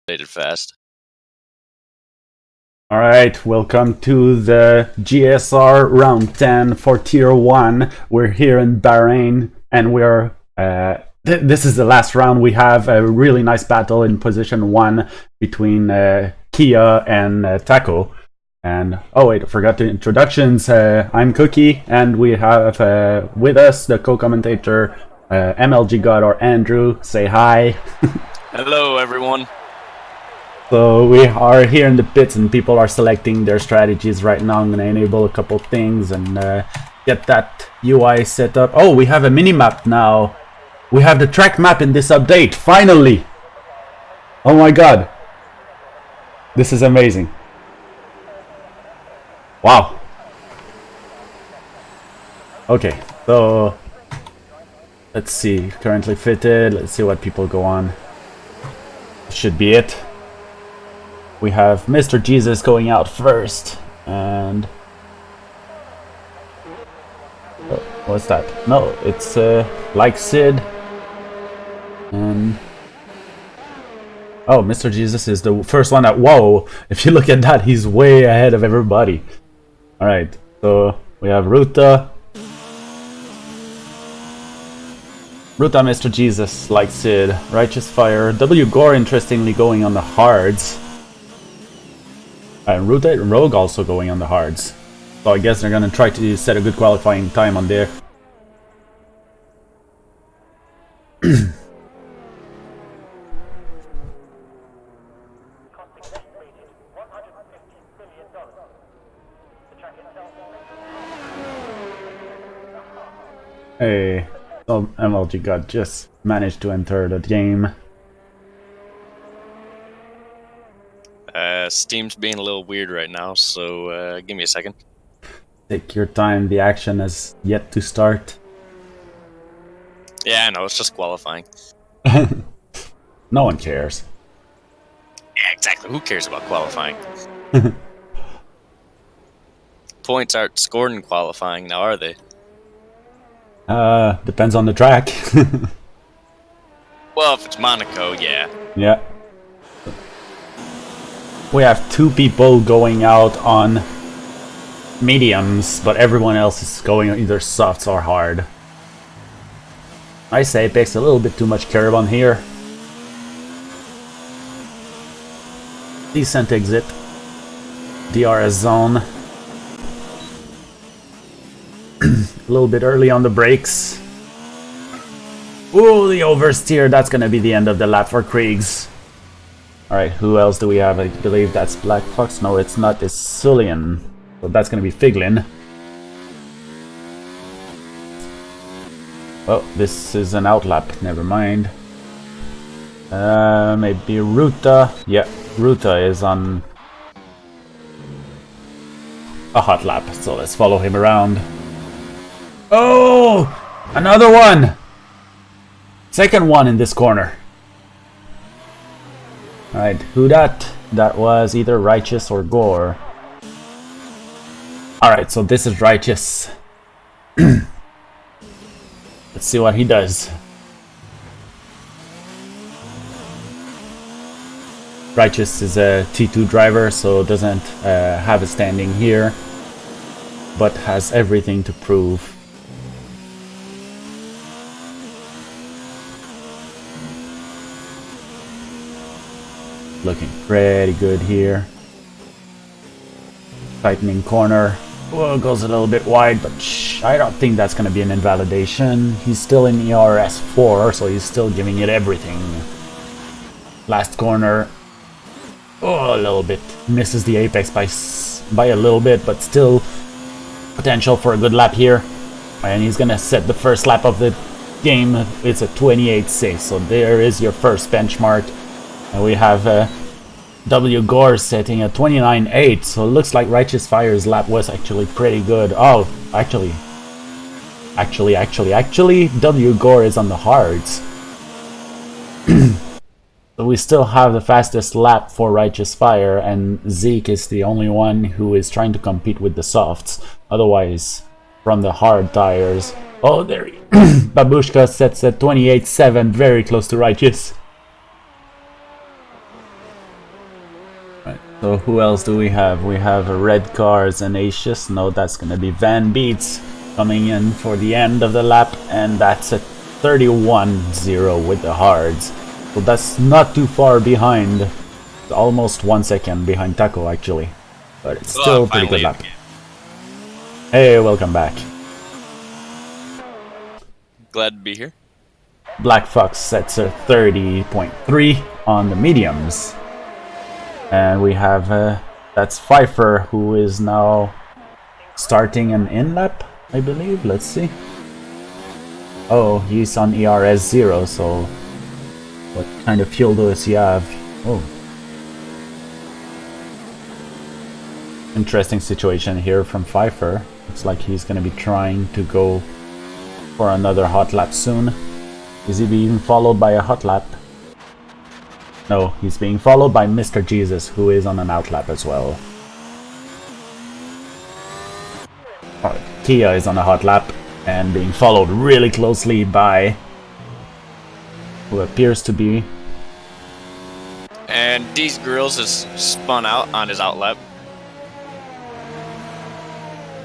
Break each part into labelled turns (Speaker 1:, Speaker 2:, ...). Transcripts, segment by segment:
Speaker 1: Updated fast.
Speaker 2: Alright, welcome to the GSR round 10 for tier 1. We're here in Bahrain and we're this is the last round. We have a really nice battle in position 1 between Kia and Taco. And oh wait, I forgot the introductions. I'm Cookie and we have with us the co-commentator MLG God or Andrew. Say hi.
Speaker 1: Hello everyone.
Speaker 2: So we are here in the pits and people are selecting their strategies right now. I'm going to enable a couple things and get that UI set up. Oh, we have a mini-map now. We have the track map in this update, finally! Oh my god. This is amazing. Wow. Okay, so let's see. Currently fitted. Let's see what people go on. Should be it. We have Mr. Jesus going out first, and oh, what's that? No, it's like Sid, and oh, Mr. Jesus is the first one that. Whoa! If you look at that, he's way ahead of everybody. All right, so we have Ruta, Mr. Jesus, like Sid, Righteous Fire, W Gore, interestingly going on the hards. And Ruta and Rogue also going on the hards. So I guess they're gonna try to set a good qualifying time on there. Hey, so MLG God just managed to enter the game.
Speaker 1: Steam's being a little weird right now, so give me a second.
Speaker 2: Take your time, the action has yet to start.
Speaker 1: Yeah, I know, it's just qualifying.
Speaker 2: No one cares.
Speaker 1: Yeah, exactly. Who cares about qualifying? Points aren't scored in qualifying now, are they?
Speaker 2: Depends on the track.
Speaker 1: Well, if it's Monaco, yeah.
Speaker 2: Yeah. We have 2 people going out on mediums, but everyone else is going either softs or hard. I say Apex a little bit too much curb on here. Decent exit. DRS zone. A little bit early on the brakes. Ooh, the oversteer. That's gonna be the end of the lap for Kriegs. Alright, who else do we have? I believe that's Black Fox. No, it's not. It's Sullian. So that's gonna be Figlin. Oh, this is an outlap. Never mind. Maybe Ruta. Yeah, Ruta is on a hot lap. So let's follow him around. Oh! Another one! Second one in this corner. Alright, who that? That was either Righteous or Gore. Alright, so this is Righteous. Let's see what he does. Righteous is a T2 driver, so doesn't have a standing here, but has everything to prove. Looking pretty good here. Tightening corner. Well, goes a little bit wide, but I don't think that's going to be an invalidation. He's still in ERS 4, so he's still giving it everything. Last corner. Oh, a little bit. Misses the apex by a little bit, but still potential for a good lap here. And he's going to set the first lap of the game. It's a 28.6, so there is your first benchmark. And we have W Gore setting a 29.8, so it looks like Righteous Fire's lap was actually pretty good. Oh, actually, W Gore is on the hards. So we still have the fastest lap for Righteous Fire, and Zeke is the only one who is trying to compete with the softs. Otherwise, from the hard tires. Oh, there he Babushka sets at 28.7, very close to Righteous. So who else do we have? We have Red Cars and Acius. No, that's going to be Van Beats coming in for the end of the lap, and that's a 31-0 with the hards. So that's not too far behind. It's almost 1 second behind Taco actually, but it's still a pretty good lap. Hey, welcome back.
Speaker 1: Glad to be here.
Speaker 2: Black Fox sets a 30.3 on the mediums. And we have, that's Pfeiffer, who is now starting an in-lap, I believe. Let's see. Oh, he's on ERS 0, so what kind of fuel does he have? Oh. Interesting situation here from Pfeiffer. Looks like he's going to be trying to go for another hot lap soon. Is he being followed by a hot lap? No, he's being followed by Mr. Jesus, who is on an outlap as well. Kia is on a hot lap and being followed really closely by who appears to be...
Speaker 1: And D's Grills is spun out on his outlap.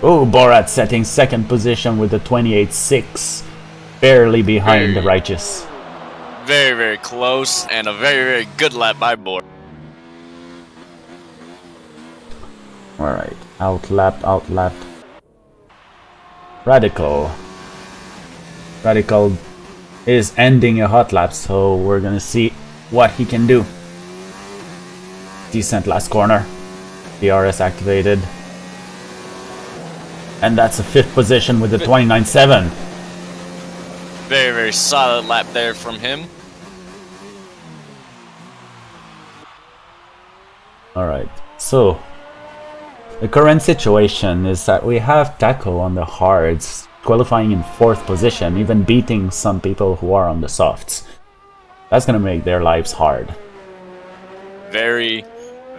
Speaker 2: Oh, Borat setting second position with the 28.6, barely behind the Righteous.
Speaker 1: Very, very close, and a very, very good lap by Borat.
Speaker 2: Alright, outlap. Radical is ending a hot lap, so we're gonna see what he can do. Decent last corner. DRS activated. And that's a 5th position with the 29.7.
Speaker 1: Very, very solid lap there from him.
Speaker 2: Alright, so the current situation is that we have Taco on the hards, qualifying in 4th position, even beating some people who are on the softs. That's gonna make their lives hard.
Speaker 1: Very,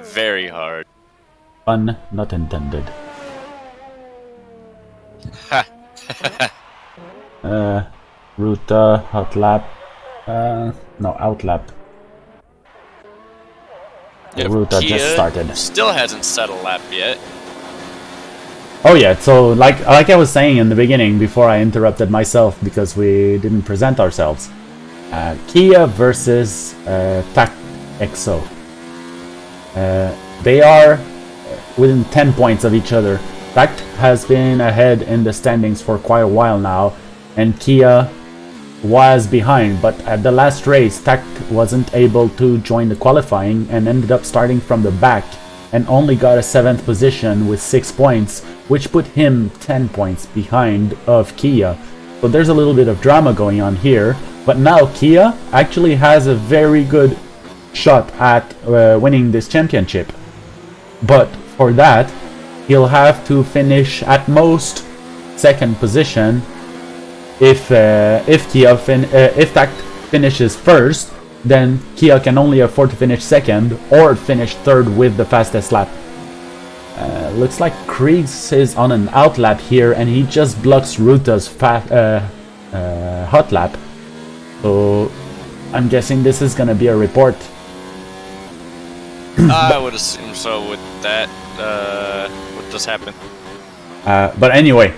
Speaker 1: very hard.
Speaker 2: Pun not intended. Ruta, hot lap. No, outlap.
Speaker 1: Yeah,
Speaker 2: Ruta
Speaker 1: Kia
Speaker 2: just started.
Speaker 1: Still hasn't set a lap yet.
Speaker 2: Oh yeah, so like I was saying in the beginning before I interrupted myself because we didn't present ourselves. Kia versus TAC EXO. They are within 10 points of each other. TAC has been ahead in the standings for quite a while now, and Kia was behind, but at the last race TAC wasn't able to join the qualifying and ended up starting from the back and only got a 7th position with 6 points, which put him 10 points behind of Kia. So there's a little bit of drama going on here, but now Kia actually has a very good shot at winning this championship. But for that, he'll have to finish at most 2nd position. If TAC finishes 1st, then Kia can only afford to finish 2nd or finish 3rd with the fastest lap. Looks like Kriegs is on an outlap here, and he just blocks Ruta's hot lap. So I'm guessing this is gonna be a report.
Speaker 1: I would assume so with that. What just happened?
Speaker 2: But anyway,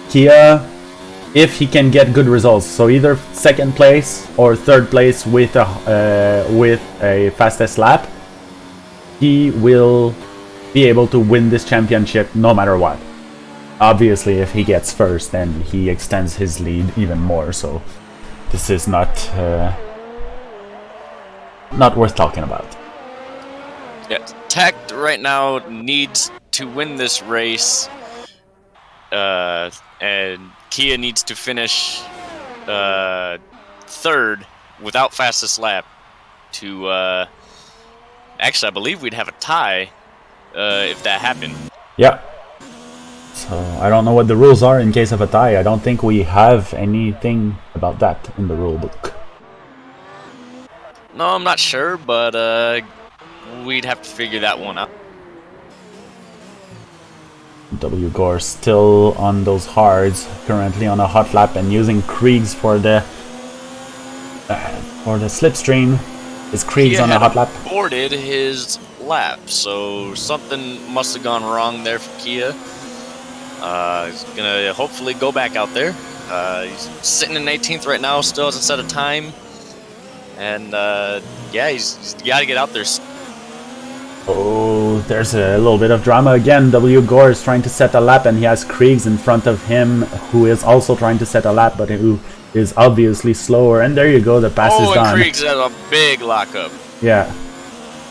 Speaker 2: Kia, if he can get good results, so either 2nd place or 3rd place with a fastest lap, he will be able to win this championship no matter what. Obviously, if he gets 1st, then he extends his lead even more. So this is not worth talking about.
Speaker 1: Yeah, TAC right now needs to win this race, and Kia needs to finish 3rd without fastest lap to actually I believe we'd have a tie if that happened.
Speaker 2: Yeah. So I don't know what the rules are in case of a tie. I don't think we have anything about that in the rule book.
Speaker 1: No, I'm not sure, but we'd have to figure that one out.
Speaker 2: W Gore still on those hards, currently on a hot lap and using Kriegs for the slipstream. Is Kriegs
Speaker 1: Kia
Speaker 2: on a
Speaker 1: had
Speaker 2: hot lap?
Speaker 1: aborted his lap, so something must have gone wrong there for Kia. He's gonna hopefully go back out there. He's sitting in 18th right now, still hasn't set a time. And yeah, he's got to get out there.
Speaker 2: Oh, there's a little bit of drama again. W. Gore is trying to set a lap, and he has Kriegs in front of him, who is also trying to set a lap, but who is obviously slower. And there you go, the pass is done.
Speaker 1: Oh, and Kriegs has a big lockup.
Speaker 2: Yeah.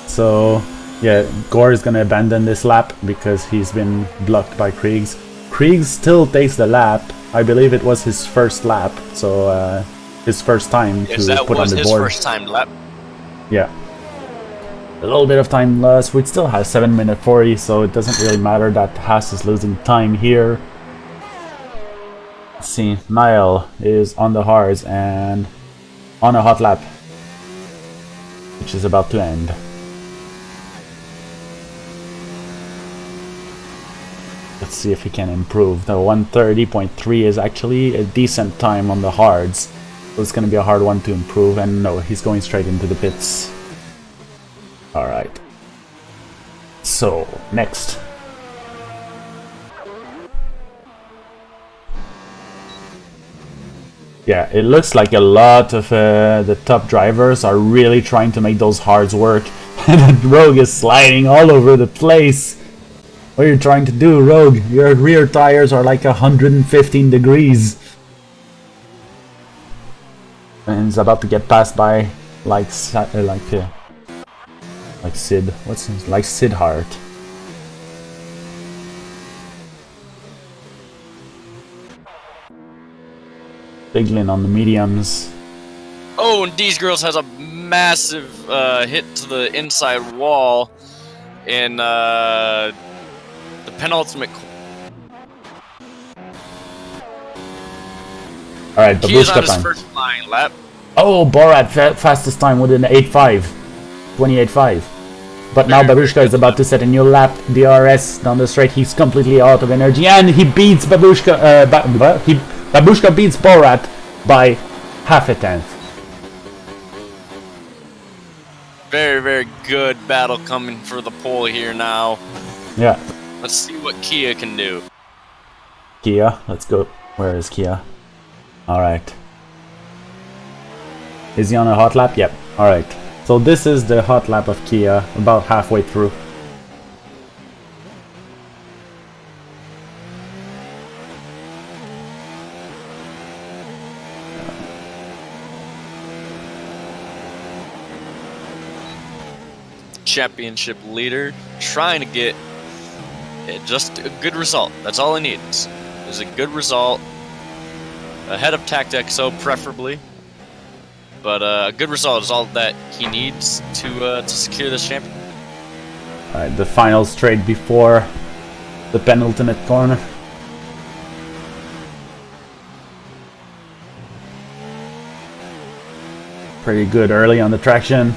Speaker 2: So, yeah, Gore is going to abandon this lap because he's been blocked by Kriegs. Kriegs still takes the lap. I believe it was his first lap, so his first time to put on the board.
Speaker 1: That was his first time lap.
Speaker 2: Yeah. A little bit of time lost. We still have 7 minute 40, so it doesn't really matter that Haas is losing time here. Let's see, Niall is on the hards and on a hot lap, which is about to end. Let's see if he can improve. The 130.3 is actually a decent time on the hards, so it's going to be a hard one to improve. And no, he's going straight into the pits. Alright. So, next. Yeah, it looks like a lot of the top drivers are really trying to make those hards work. And Rogue is sliding all over the place. What are you trying to do, Rogue? Your rear tires are like 115 degrees. And he's about to get passed by like Sid. What's his, like Sid Hart. Biglin on the mediums.
Speaker 1: Oh, and These Girls has a massive hit to the inside wall in the penultimate.
Speaker 2: Alright,
Speaker 1: Kia's on
Speaker 2: Babushka
Speaker 1: his
Speaker 2: time.
Speaker 1: first flying lap.
Speaker 2: Oh, Borat fastest time within 8.5. 28.5. But now Babushka is about to set a new lap. DRS down the straight. He's completely out of energy. And he beats Babushka. Babushka beats Borat by half a tenth.
Speaker 1: Very, very good battle coming for the pole here now.
Speaker 2: Yeah.
Speaker 1: Let's see what Kia can do.
Speaker 2: Kia, let's go. Where is Kia? Alright. Is he on a hot lap? Yep. Alright. So this is the hot lap of Kia, about halfway through.
Speaker 1: Championship leader trying to get just a good result. That's all he needs, is a good result ahead of TactXO preferably, but a good result is all that he needs to secure this championship.
Speaker 2: Alright, the final straight before the penultimate corner. Pretty good early on the traction.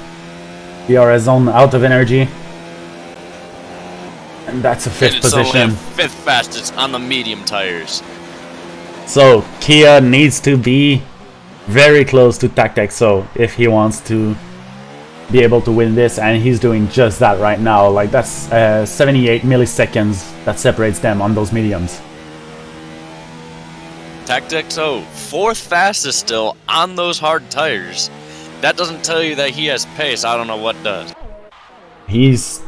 Speaker 2: DRS zone out of energy. And that's a fifth position.
Speaker 1: Only fifth fastest on the medium tires.
Speaker 2: So Kia needs to be very close to TactXO if he wants to be able to win this, and he's doing just that right now. Like, that's 78 milliseconds that separates them on those mediums.
Speaker 1: TactXO, fourth fastest still on those hard tires. That doesn't tell you that he has pace. I don't know what does.
Speaker 2: He's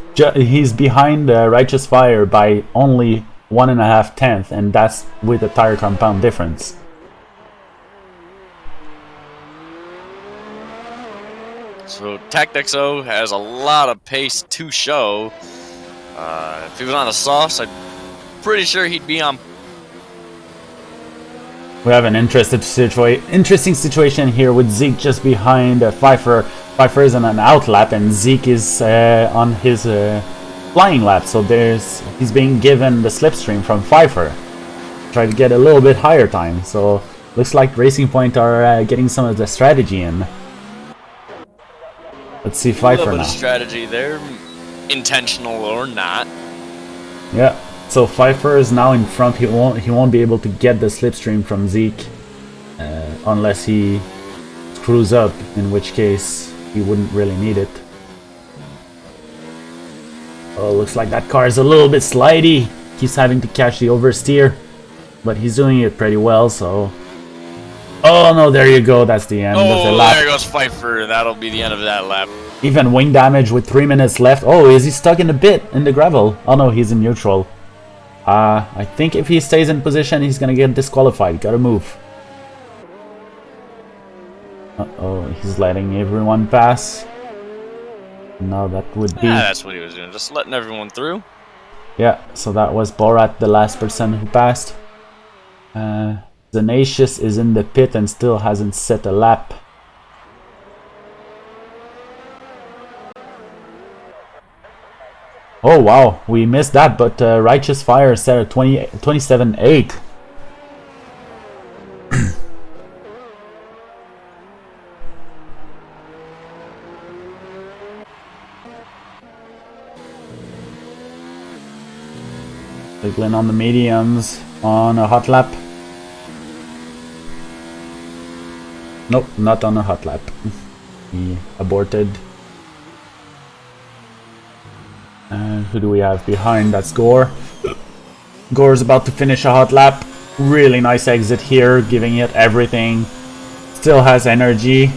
Speaker 2: behind Righteous Fire by only 1.5 tenths, and that's with the tire compound difference.
Speaker 1: So TactXO has a lot of pace to show. If he was on the softs, I'm pretty sure he'd be on.
Speaker 2: We have an interesting situation here with Zeke just behind Pfeiffer. Pfeiffer is on an out lap and Zeke is on his flying lap. So he's being given the slipstream from Pfeiffer. Try to get a little bit higher time. So looks like Racing Point are getting some of the strategy in. Let's see Pfeiffer
Speaker 1: a little bit
Speaker 2: now.
Speaker 1: of strategy there, intentional or not.
Speaker 2: Yeah. So Pfeiffer is now in front. He won't be able to get the slipstream from Zeke unless he screws up, in which case he wouldn't really need it. Oh, looks like that car is a little bit slidey. He's having to catch the oversteer, but he's doing it pretty well, so... Oh no, there you go, that's the end of the lap.
Speaker 1: There goes Pfeiffer, that'll be the end of that lap.
Speaker 2: Even wing damage with 3 minutes left. Oh, is he stuck in the pit, in the gravel? Oh no, he's in neutral. I think if he stays in position, he's gonna get disqualified. Gotta move. Uh-oh, he's letting everyone pass. No, that would be...
Speaker 1: Yeah, that's what he was doing, just letting everyone through.
Speaker 2: Yeah, so that was Borat, the last person who passed. Zenacious is in the pit and still hasn't set a lap. Oh wow, we missed that, but Righteous Fire set a 27.8. Wiggling on the mediums on a hot lap. Nope, not on a hot lap. He aborted. And who do we have behind? That's Gore. Gore's about to finish a hot lap. Really nice exit here, giving it everything. Still has energy.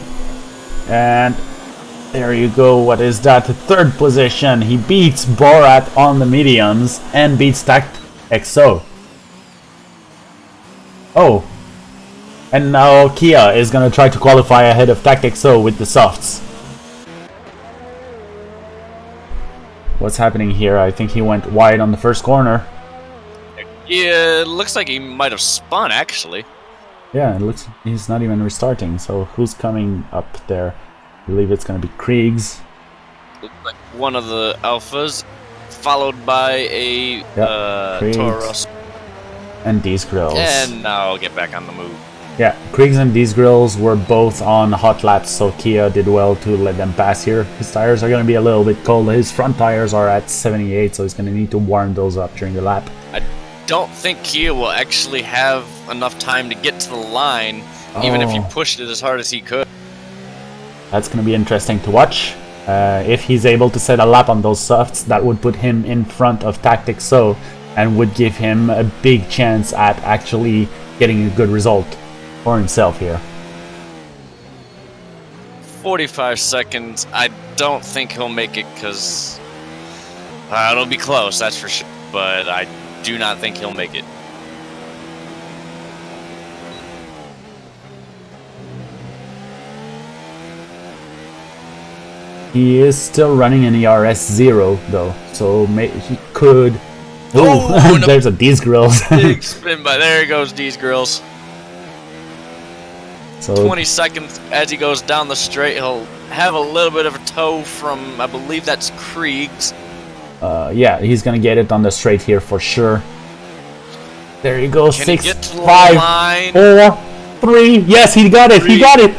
Speaker 2: And there you go. What is that? Third position. He beats Borat on the mediums and beats Tact XO. Oh. And now Kia is going to try to qualify ahead of Tact XO with the softs. What's happening here? I think he went wide on the first corner.
Speaker 1: Yeah, it looks like he might have spun, actually.
Speaker 2: Yeah, it looks he's not even restarting. So who's coming up there? I believe it's going to be Kriegs.
Speaker 1: Looks like one of the Alphas, followed by a Taurus.
Speaker 2: And these grills.
Speaker 1: And now get back on the move.
Speaker 2: Yeah, Kriegs and these grills were both on hot laps, so Kia did well to let them pass here. His tires are going to be a little bit cold. His front tires are at 78, so he's going to need to warm those up during the lap.
Speaker 1: I don't think Kia will actually have enough time to get to the line, even if he pushed it as hard as he could.
Speaker 2: That's going to be interesting to watch. If he's able to set a lap on those softs, that would put him in front of Tactic So and would give him a big chance at actually getting a good result for himself here.
Speaker 1: 45 seconds. I don't think he'll make it because it'll be close, that's for sure. But I do not think he'll make it.
Speaker 2: He is still running an ERS 0 though, so he could.
Speaker 1: Oh,
Speaker 2: there's a D's Grills.
Speaker 1: Big spin by there goes D's Grills.
Speaker 2: So
Speaker 1: 20 seconds as he goes down the straight. He'll have a little bit of a toe from, I believe that's Kriegs.
Speaker 2: Yeah, he's gonna get it on the straight here for sure. There you go.
Speaker 1: Can
Speaker 2: 6,
Speaker 1: he get to the
Speaker 2: 5,
Speaker 1: line?
Speaker 2: 4, 3. Yes, he got it. He got it.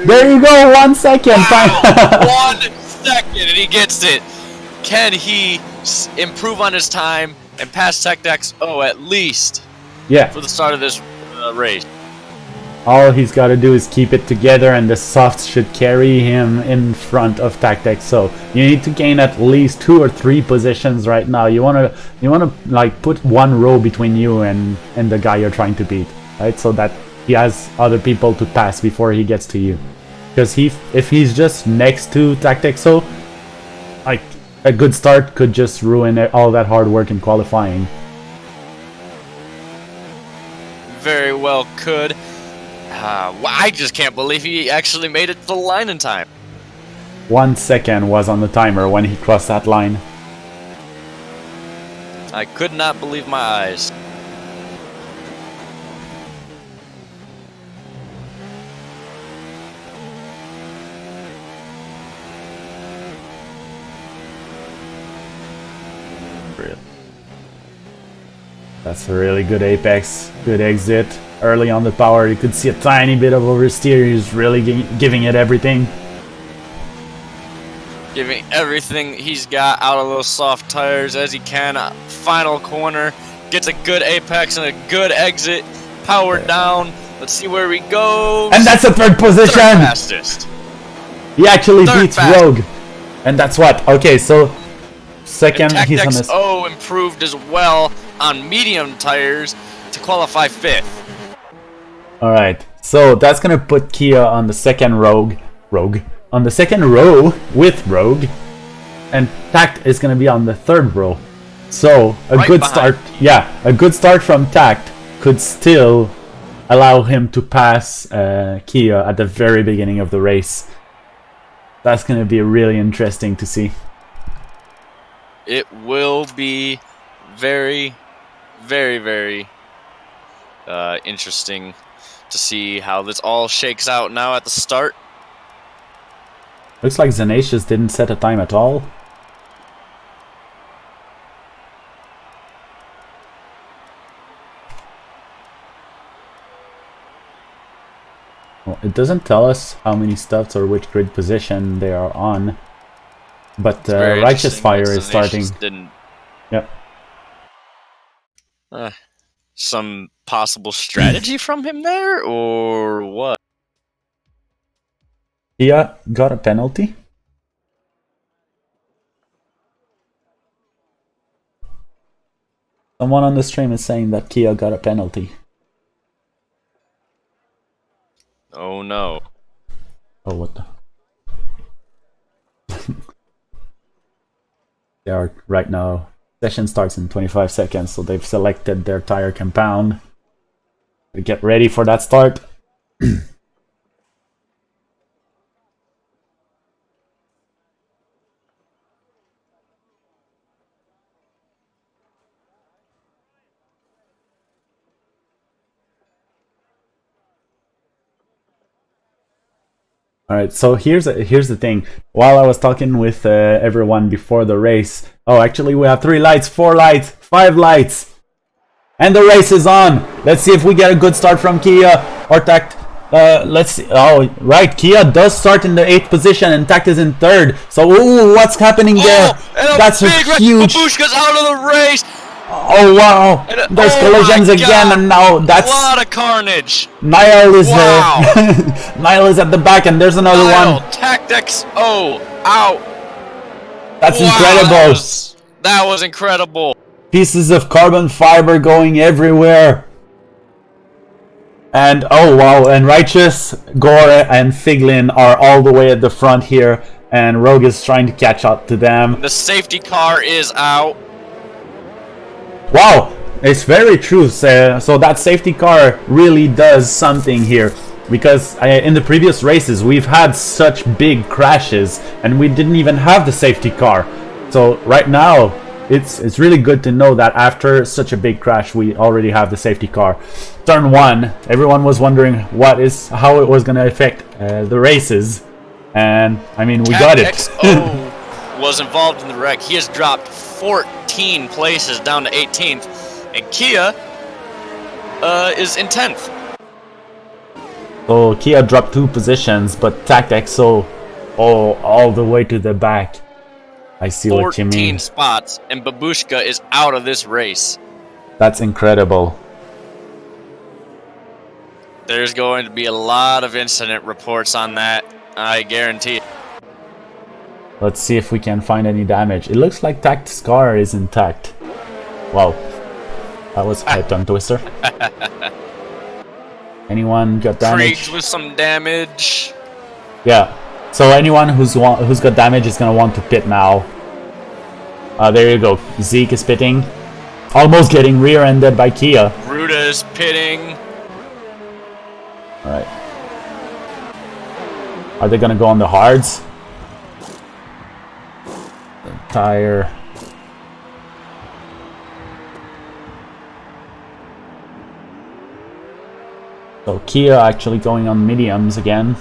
Speaker 2: There you go. 1 second.
Speaker 1: Wow. 1 second, and he gets it. Can he improve on his time and pass Tactics? Oh, at least.
Speaker 2: Yeah.
Speaker 1: For the start of this race.
Speaker 2: All he's got to do is keep it together, and the softs should carry him in front of Tactics. So you need to gain at least 2 or 3 positions right now. You wanna like put 1 row between you and the guy you're trying to beat, right? So that he has other people to pass before he gets to you. Because if he's just next to Tactics, so like a good start could just ruin all that hard work in qualifying.
Speaker 1: Very well could. I just can't believe he actually made it to the line in time.
Speaker 2: 1 second was on the timer when he crossed that line.
Speaker 1: I could not believe my eyes.
Speaker 2: That's a really good apex, good exit. Early on the power, you could see a tiny bit of oversteer. He's really giving it everything.
Speaker 1: Giving everything he's got out of those soft tires as he can. Final corner, gets a good apex and a good exit. Power down. Let's see where we go.
Speaker 2: And that's a third position.
Speaker 1: Third fastest.
Speaker 2: He actually
Speaker 1: Third
Speaker 2: beats
Speaker 1: fast.
Speaker 2: Rogue. And that's what? Okay, so second, he's on his...
Speaker 1: TactXO improved as well on medium tires to qualify 5th.
Speaker 2: Alright, so that's gonna put Kia on the second Rogue. On the second row with Rogue. And Tact is gonna be on the third row. So, a
Speaker 1: Right
Speaker 2: good
Speaker 1: behind.
Speaker 2: start... Yeah, a good start from Tact could still allow him to pass Kia at the very beginning of the race. That's gonna be really interesting to see.
Speaker 1: It will be very, very, very interesting to see how this all shakes out now at the start.
Speaker 2: Looks like Zanatius didn't set a time at all. Well, it doesn't tell us how many stuffs or which grid position they are on. But
Speaker 1: Very
Speaker 2: Righteous
Speaker 1: interesting
Speaker 2: Fire
Speaker 1: that
Speaker 2: is starting.
Speaker 1: Tenacious Didn't.
Speaker 2: Yep.
Speaker 1: Some possible strategy from him there, or what?
Speaker 2: Kia got a penalty. Someone on the stream is saying that Kia got a penalty.
Speaker 1: Oh no.
Speaker 2: Oh, what the... They are right now. Session starts in 25 seconds, so they've selected their tire compound. Get ready for that start. Alright, so here's the thing. While I was talking with everyone before the race... Oh, actually we have 3 lights, 4 lights, 5 lights! And the race is on! Let's see if we get a good start from Kia or Tact. Let's see. Oh, right, Kia does start in the 8th position and Tact is in 3rd. So, ooh, what's happening there? That's a huge...
Speaker 1: Babushka's out of the race!
Speaker 2: Oh, wow! There's collisions again, and now that's...
Speaker 1: A lot of carnage!
Speaker 2: Niall is
Speaker 1: Wow.
Speaker 2: Niall is at the back, and there's another one.
Speaker 1: TactXO out!
Speaker 2: That's
Speaker 1: Wow,
Speaker 2: incredible!
Speaker 1: That was incredible!
Speaker 2: Pieces of carbon fiber going everywhere. And oh wow, and Righteous, Gore, and Figlin are all the way at the front here, and Rogue is trying to catch up to them.
Speaker 1: The safety car is out.
Speaker 2: Wow, it's very true. So that safety car really does something here, because in the previous races we've had such big crashes, and we didn't even have the safety car. So right now, it's really good to know that after such a big crash, we already have the safety car. Turn 1, everyone was wondering how it was going to affect the races, and I mean we got it.
Speaker 1: TactXO was involved in the wreck. He has dropped 14 places down to 18th, and Kia is in 10th.
Speaker 2: So Kia dropped 2 positions, but TactXO all the way to the back. I see what you mean.
Speaker 1: 14 spots, and Babushka is out of this race.
Speaker 2: That's incredible.
Speaker 1: There's going to be a lot of incident reports on that, I guarantee it.
Speaker 2: Let's see if we can find any damage. It looks like Tact's car is intact. Wow. That was a tongue twister. Anyone got damage?
Speaker 1: Kriegs with some damage.
Speaker 2: Yeah. So anyone who's got damage is gonna want to pit now. There you go. Zeke is pitting. Almost getting rear-ended by Kia.
Speaker 1: Ruda is pitting.
Speaker 2: Alright. Are they gonna go on the hards? The tire. So Kia actually going on mediums again.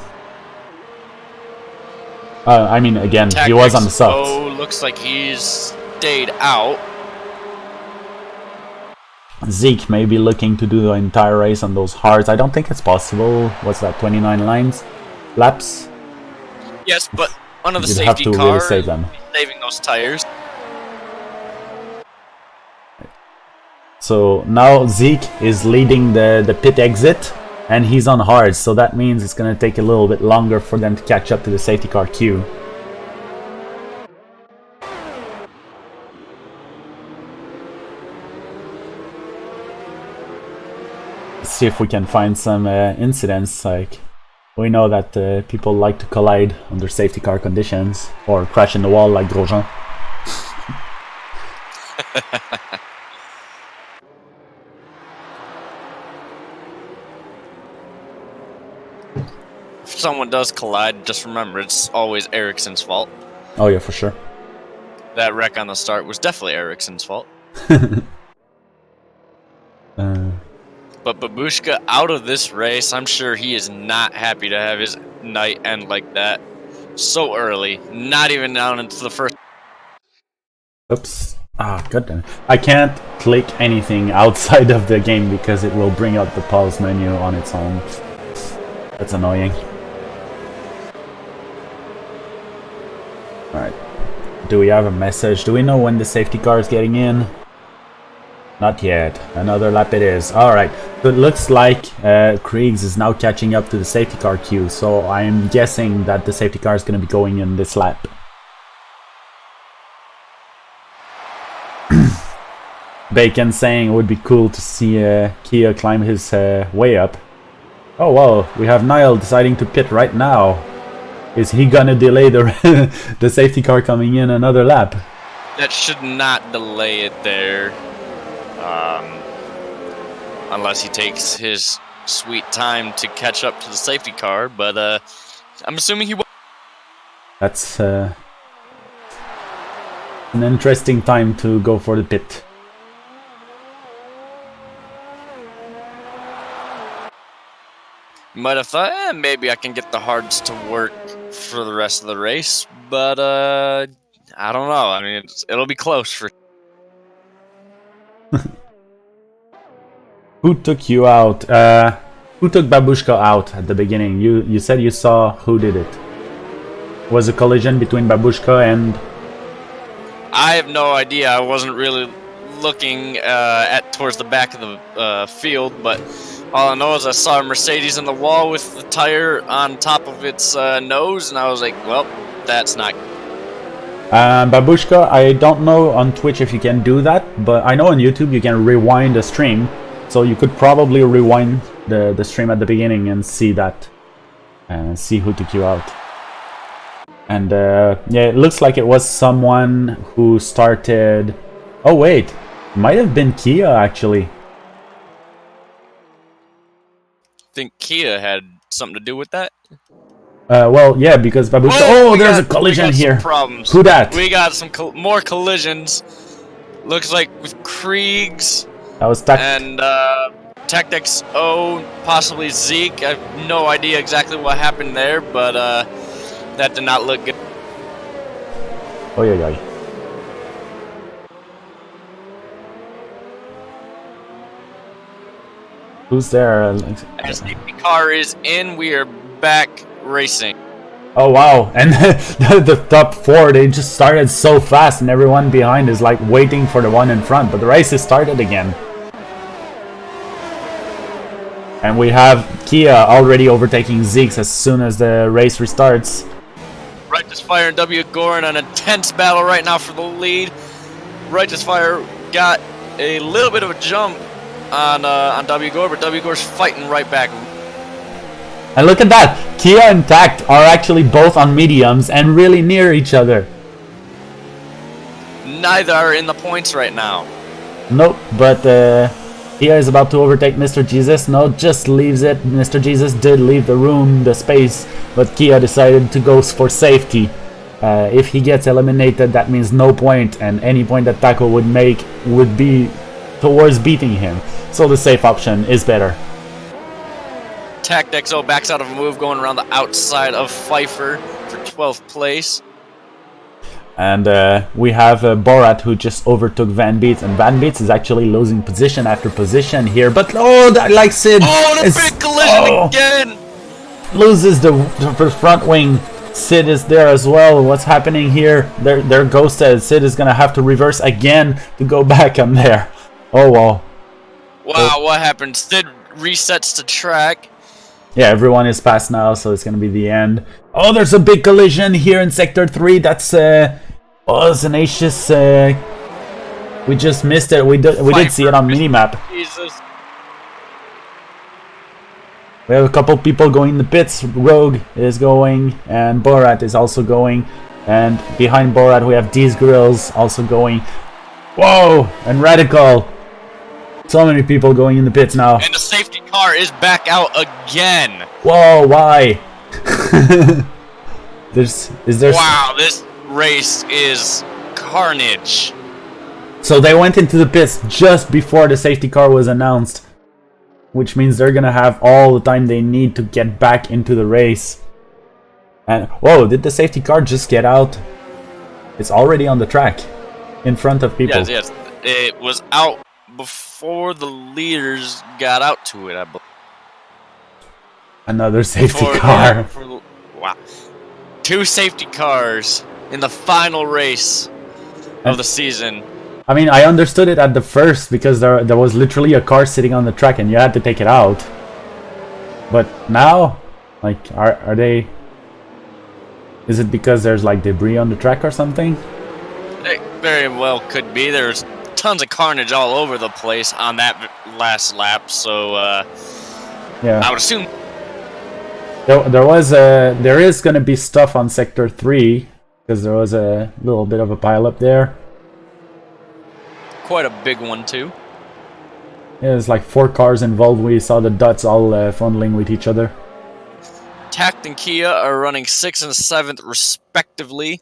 Speaker 2: I mean, again, he was on the softs.
Speaker 1: Oh, looks like he's stayed out.
Speaker 2: Zeke may be looking to do the entire race on those hards. I don't think it's possible. What's that, 29 laps?
Speaker 1: Yes, but under the
Speaker 2: You'd
Speaker 1: safety
Speaker 2: have to
Speaker 1: car,
Speaker 2: really save them.
Speaker 1: saving those tires.
Speaker 2: So now Zeke is leading the pit exit. And he's on hard, so that means it's going to take a little bit longer for them to catch up to the safety car queue. Let's see if we can find some incidents. Like, we know that people like to collide under safety car conditions or crash in the wall like Grosjean.
Speaker 1: If someone does collide, just remember it's always Ericsson's fault.
Speaker 2: Oh yeah, for sure.
Speaker 1: That wreck on the start was definitely Ericsson's fault. But Babushka out of this race, I'm sure he is not happy to have his night end like that so early. Not even down into the first.
Speaker 2: Oops. Ah, goddamn. I can't click anything outside of the game because it will bring up the pause menu on its own. That's annoying. Alright. Do we have a message? Do we know when the safety car is getting in? Not yet. Another lap it is. Alright. So it looks like Kriegs is now catching up to the safety car queue. So I'm guessing that the safety car is going to be going in this lap. Bacon saying it would be cool to see Kia climb his way up. Oh wow, we have Niall deciding to pit right now. Is he gonna delay the the safety car coming in another lap?
Speaker 1: That should not delay it there. Unless he takes his sweet time to catch up to the safety car, but I'm assuming he will.
Speaker 2: That's an interesting time to go for the pit.
Speaker 1: Might have thought, maybe I can get the hards to work for the rest of the race, but I don't know. I mean, it'll be close for.
Speaker 2: Who took you out? Who took Babushka out at the beginning? You said you saw who did it. Was a collision between Babushka and...
Speaker 1: I have no idea. I wasn't really looking towards the back of the field, but all I know is I saw a Mercedes in the wall with the tire on top of its nose, and I was like, well, that's not...
Speaker 2: Babushka, I don't know on Twitch if you can do that, but I know on YouTube you can rewind the stream, so you could probably rewind the stream at the beginning and see that, and see who took you out. And yeah, it looks like it was someone who started... Oh wait, might have been Kia actually.
Speaker 1: Think Kia had something to do with that?
Speaker 2: Well, yeah, because Babushka... Oh, there's a collision here.
Speaker 1: Problems.
Speaker 2: Who that?
Speaker 1: We got some more collisions. Looks like with Kriegs.
Speaker 2: That was
Speaker 1: and Tactics O, possibly Zeke. I have no idea exactly what happened there, but that did not look good.
Speaker 2: Oh yeah, yeah. Who's there?
Speaker 1: As the car is in, we are back racing.
Speaker 2: Oh wow, and the top four, they just started so fast and everyone behind is like waiting for the one in front, but the race is started again. And we have Kia already overtaking Zeeks as soon as the race restarts.
Speaker 1: Righteous Fire and W. Gore in an intense battle right now for the lead. Righteous Fire got a little bit of a jump on W. Gore, but W. Gore's fighting right back.
Speaker 2: And look at that! Kia and Tact are actually both on mediums and really near each other.
Speaker 1: Neither are in the points right now.
Speaker 2: Nope, but Kia is about to overtake Mr. Jesus. No, just leaves it. Mr. Jesus did leave the room, the space, but Kia decided to go for safety. If he gets eliminated, that means no point, and any point that Taco would make would be towards beating him. So the safe option is better.
Speaker 1: TactXO backs out of a move going around the outside of Pfeiffer for 12th place.
Speaker 2: And we have Borat who just overtook Van Beets, and Van Beets is actually losing position after position here. But oh, that like Sid!
Speaker 1: Oh, the big collision again!
Speaker 2: Loses the front wing. Sid is there as well. What's happening here? They're ghosted. Sid is gonna have to reverse again to go back on there. Oh wow.
Speaker 1: Wow, what happened? Sid resets the track.
Speaker 2: Yeah, everyone is past now, so it's gonna be the end. Oh, there's a big collision here in Sector 3. That's Tenacious. We just missed it. We did see it on minimap.
Speaker 1: Jesus.
Speaker 2: We have a couple people going in the pits. Rogue is going, and Borat is also going. And behind Borat, we have These Grills also going. Whoa! And Radical. So many people going in the pits now.
Speaker 1: And the safety car is back out again.
Speaker 2: Whoa! Why? Is there?
Speaker 1: Wow, this race is carnage.
Speaker 2: So they went into the pits just before the safety car was announced, which means they're gonna have all the time they need to get back into the race. And whoa, did the safety car just get out? It's already on the track in front of people.
Speaker 1: Yes, it was out before the leaders got out to it, I believe.
Speaker 2: Another safety car.
Speaker 1: Wow. 2 safety cars in the final race of the season.
Speaker 2: I mean, I understood it at the first because there was literally a car sitting on the track and you had to take it out. But now, like, are they? Is it because there's like debris on the track or something?
Speaker 1: It very well could be. There's tons of carnage all over the place on that last lap, so
Speaker 2: yeah,
Speaker 1: I would assume
Speaker 2: there is gonna be stuff on Sector 3 because there was a little bit of a pileup there.
Speaker 1: quite a big one too.
Speaker 2: Yeah, there's like 4 cars involved. We saw the dots all funneling with each other.
Speaker 1: Tact and Kia are running 6th and 7th respectively.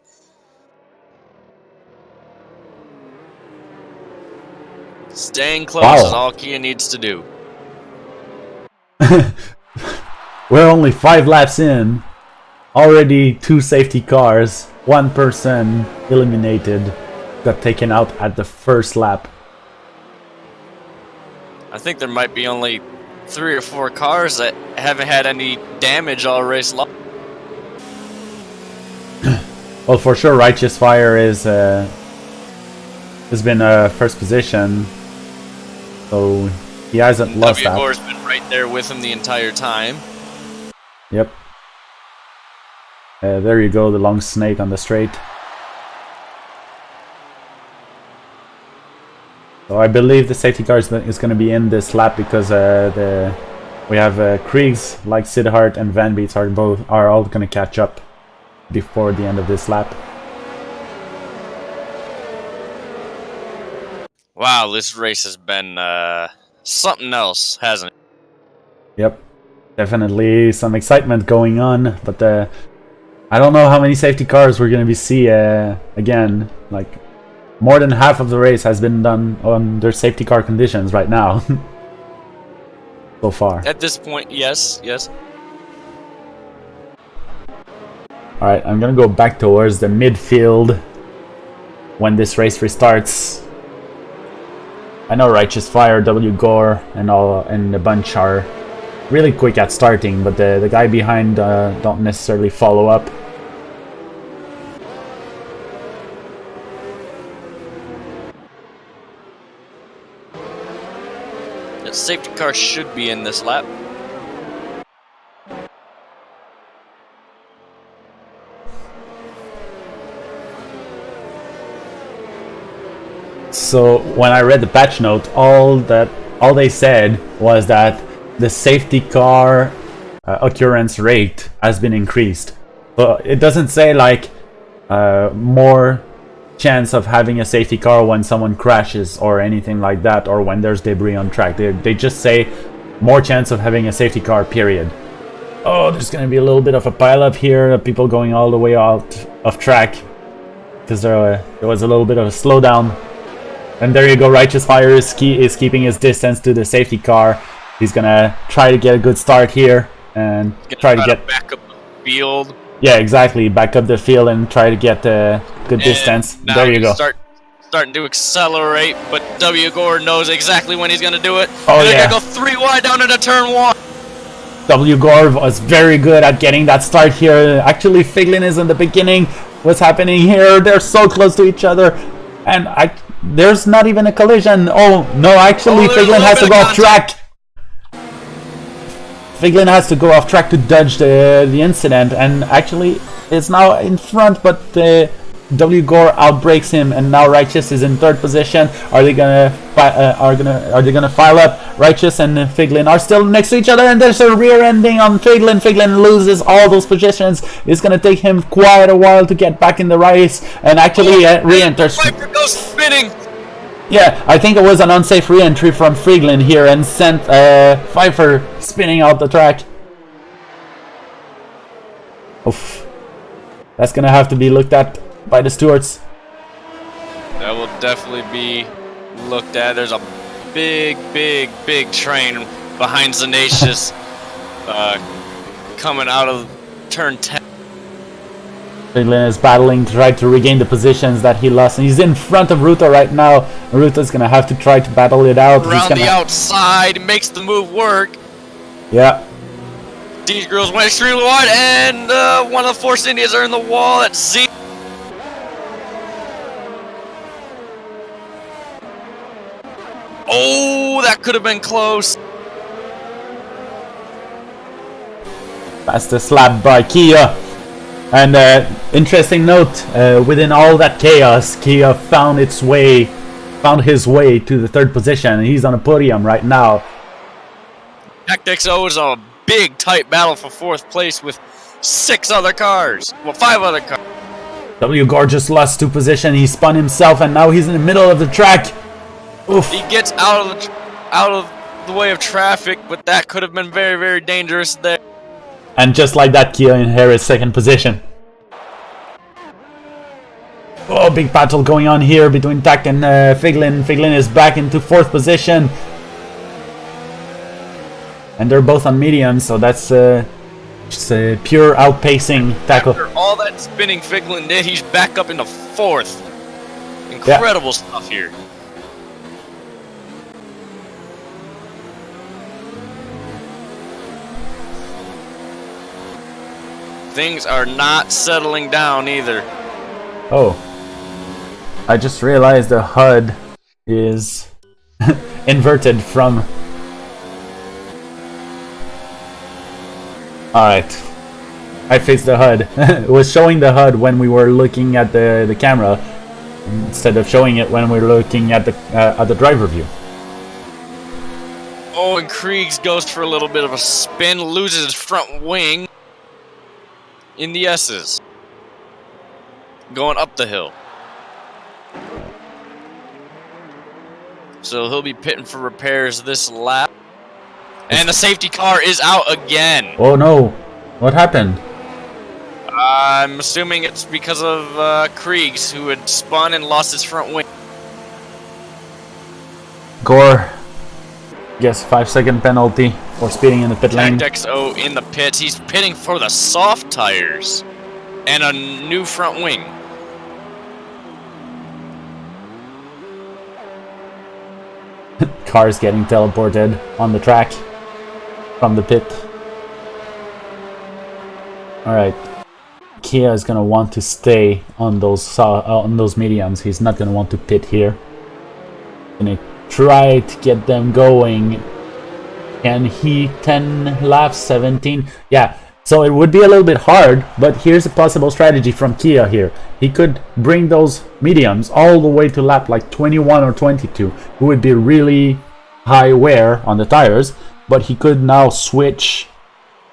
Speaker 1: Staying close is all Kia needs to do.
Speaker 2: We're only 5 laps in. Already 2 safety cars. 1 person eliminated. Got taken out at the first lap.
Speaker 1: I think there might be only 3 or 4 cars that haven't had any damage all race long.
Speaker 2: Well, for sure, Righteous Fire has been first position, so he hasn't lost that.
Speaker 1: WGOR's been right there with him the entire time.
Speaker 2: Yep. There you go, the long snake on the straight. So I believe the safety car is going to be in this lap because we have Kriegs like Sidhart and Van Beets are all going to catch up before the end of this lap.
Speaker 1: Wow, this race has been something else, hasn't it?
Speaker 2: Yep, definitely some excitement going on, but I don't know how many safety cars we're going to see again. Like, more than half of the race has been done on their safety car conditions right now. So far.
Speaker 1: At this point, yes.
Speaker 2: Alright, I'm gonna go back towards the midfield when this race restarts. I know Righteous Fire, WGOR, and the bunch are really quick at starting, but the guy behind don't necessarily follow up.
Speaker 1: The safety car should be in this lap.
Speaker 2: So when I read the patch note, all they said was that the safety car occurrence rate has been increased. But it doesn't say like more chance of having a safety car when someone crashes or anything like that, or when there's debris on track. They just say more chance of having a safety car, period. Oh, there's gonna be a little bit of a pileup here, people going all the way out of track because there was a little bit of a slowdown. And there you go, Righteous Fire is keeping his distance to the safety car. He's gonna try to get a good start here and try to get
Speaker 1: back up the field.
Speaker 2: Yeah, exactly. Back up the field and try to get a good distance.
Speaker 1: Now
Speaker 2: There you go.
Speaker 1: Starting to accelerate, but WGOR knows exactly when he's gonna do it.
Speaker 2: Oh,
Speaker 1: and they're
Speaker 2: yeah.
Speaker 1: gonna go 3 wide down into turn 1.
Speaker 2: WGOR was very good at getting that start here. Actually, Figlin is in the beginning. What's happening here? They're so close to each other, and there's not even a collision. Oh no! Actually, Figlin has to go off track. Figlin has to go off track to dodge the incident, and actually is now in front, but W Gore outbreaks him, and now Righteous is in third position. Are they gonna file up? Righteous and Figlin are still next to each other, and there's a rear ending on Figlin. Figlin loses all those positions. It's gonna take him quite a while to get back in the race, and actually re-enters.
Speaker 1: Viper goes spinning.
Speaker 2: Yeah, I think it was an unsafe re-entry from Figlin here and sent Pfeiffer spinning out the track. Oof. That's gonna have to be looked at by the stewards.
Speaker 1: That will definitely be looked at. There's a big train behind Zanacious coming out of turn 10.
Speaker 2: Figlin is battling to try to regain the positions that he lost, and he's in front of Ruto right now. Ruto's gonna have to try to battle it out.
Speaker 1: Around the outside, makes the move work.
Speaker 2: Yeah.
Speaker 1: These girls went extremely wide, and one of the Force Indians are in the wall at Z. Oh, that could have been close.
Speaker 2: Fastest lap by Kia. And interesting note, within all that chaos, Kia found his way to the third position, and he's on a podium right now.
Speaker 1: Tactics O is a big, tight battle for fourth place with 5 other cars.
Speaker 2: W. Gore just lost 2 positions. He spun himself, and now he's in the middle of the track. Oof.
Speaker 1: He gets out of the way of traffic, but that could have been very dangerous there.
Speaker 2: And just like that, Kia inherits second position. Oh, big battle going on here between Tak and Figlin. Figlin is back into fourth position. And they're both on medium, so that's just a pure outpacing tackle.
Speaker 1: After all that spinning Figlin did, he's back up into fourth. Incredible stuff here. Things are not settling down either.
Speaker 2: Oh. I just realized the HUD is inverted from... Alright. I faced the HUD. It was showing the HUD when we were looking at the camera, instead of showing it when we were looking at the driver view.
Speaker 1: Oh, and Kriegs goes for a little bit of a spin, loses his front wing in the S's. Going up the hill. So he'll be pitting for repairs this lap. And the safety car is out again.
Speaker 2: Oh no. What happened?
Speaker 1: I'm assuming it's because of Kriegs, who had spun and lost his front wing.
Speaker 2: Gore gets 5-second penalty for speeding in the pit lane.
Speaker 1: XO in the pits. He's pitting for the soft tires and a new front wing.
Speaker 2: Cars getting teleported on the track from the pit. Alright. Kia is gonna want to stay on those mediums. He's not gonna want to pit here. Gonna try to get them going. Can he 10 laps, 17? Yeah, so it would be a little bit hard, but here's a possible strategy from Kia here. He could bring those mediums all the way to lap like 21 or 22. It would be really high wear on the tires, but he could now switch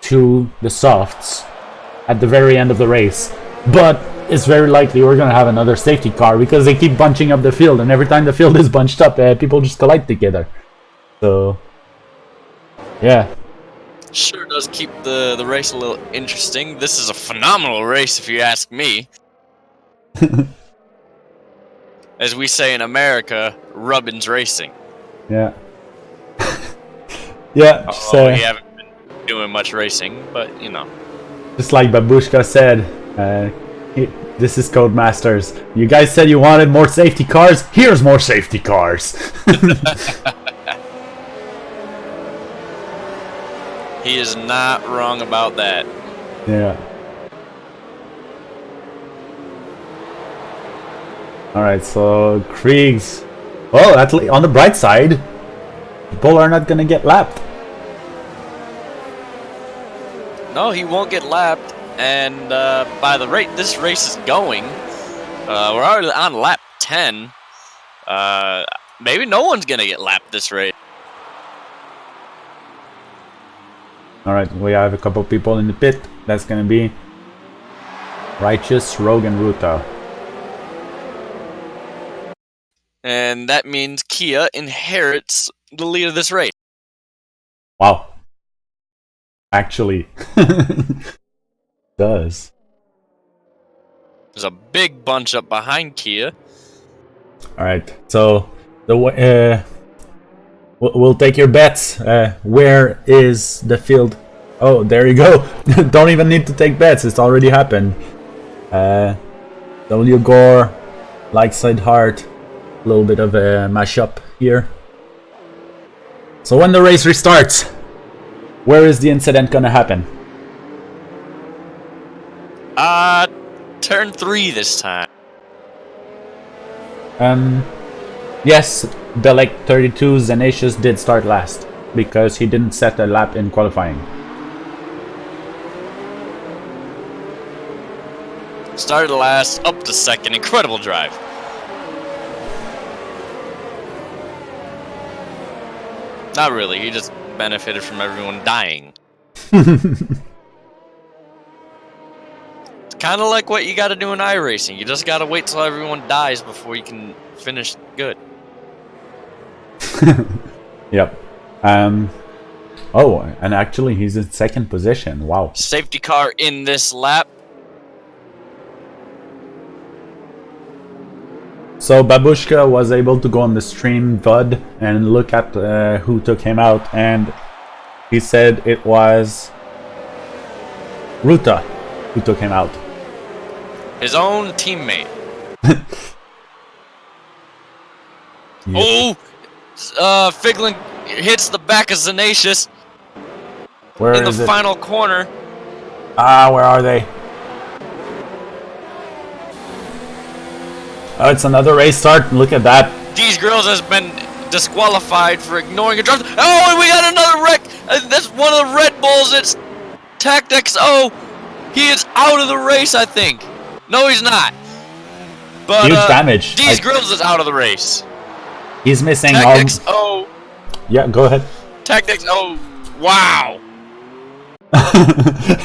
Speaker 2: to the softs at the very end of the race. But it's very likely we're going to have another safety car because they keep bunching up the field, and every time the field is bunched up, people just collide together. So, yeah.
Speaker 1: Sure does keep the race a little interesting. This is a phenomenal race, if you ask me. As we say in America, Rubbin's racing.
Speaker 2: Yeah. Yeah.
Speaker 1: We haven't been doing much racing, but, you know.
Speaker 2: Just like Babushka said, this is Codemasters. You guys said you wanted more safety cars? Here's more safety cars!
Speaker 1: He is not wrong about that.
Speaker 2: Yeah. Alright, so Kriegs. Well, on the bright side, people are not gonna get lapped.
Speaker 1: No, he won't get lapped. And by the rate this race is going, we're already on lap 10. Maybe no one's gonna get lapped this race.
Speaker 2: All right, we have a couple people in the pit. That's gonna be Righteous, Rogue, and Ruta.
Speaker 1: And that means Kia inherits the lead of this race.
Speaker 2: Wow. Actually, does.
Speaker 1: There's a big bunch up behind Kia.
Speaker 2: All right, so we'll take your bets. Where is the field? Oh, there you go. Don't even need to take bets. It's already happened. W Gore, Lakeside Heart. A little bit of a mashup here. So when the race restarts, where is the incident gonna happen?
Speaker 1: Turn 3 this time.
Speaker 2: Yes, Belek 32 Zenacious did start last because he didn't set a lap in qualifying.
Speaker 1: Started last, up to second. Incredible drive. Not really. He just benefited from everyone dying. It's kind of like what you got to do in iRacing. You just got to wait till everyone dies before you can finish good.
Speaker 2: Yep. Oh, and actually he's in second position. Wow.
Speaker 1: Safety car in this lap.
Speaker 2: So Babushka was able to go on the stream VOD and look at who took him out, and he said it was Ruta who took him out.
Speaker 1: His own teammate.
Speaker 2: Yep.
Speaker 1: Oh! Figlin hits the back of Zenacious in the final corner.
Speaker 2: Ah, where are they? Oh, it's another race start. Look at that.
Speaker 1: These girls has been disqualified for ignoring a drive. Oh, and we got another wreck. That's one of the Red Bulls. It's Tactics. Oh, he is out of the race, I think. No, he's not. But
Speaker 2: huge damage.
Speaker 1: These girls is out of the race.
Speaker 2: He's missing
Speaker 1: Tactics. Oh.
Speaker 2: Yeah, go ahead.
Speaker 1: Tactics. Oh, wow.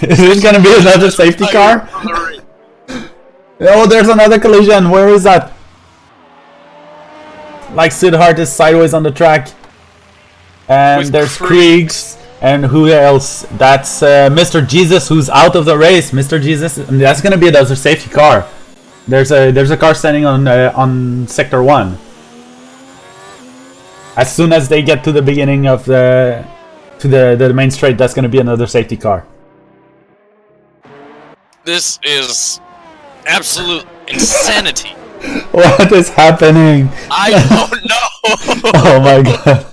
Speaker 2: Is this gonna be another safety car? Oh, there's another collision. Where is that? Like Sidhart is sideways on the track. And
Speaker 1: With
Speaker 2: there's Kriegs. And who else? That's Mr. Jesus, who's out of the race. Mr. Jesus, and that's gonna be another safety car. There's a car standing on sector 1. As soon as they get to the beginning of the main straight, that's gonna be another safety car.
Speaker 1: This is absolute insanity.
Speaker 2: What is happening?
Speaker 1: I don't know.
Speaker 2: Oh my god.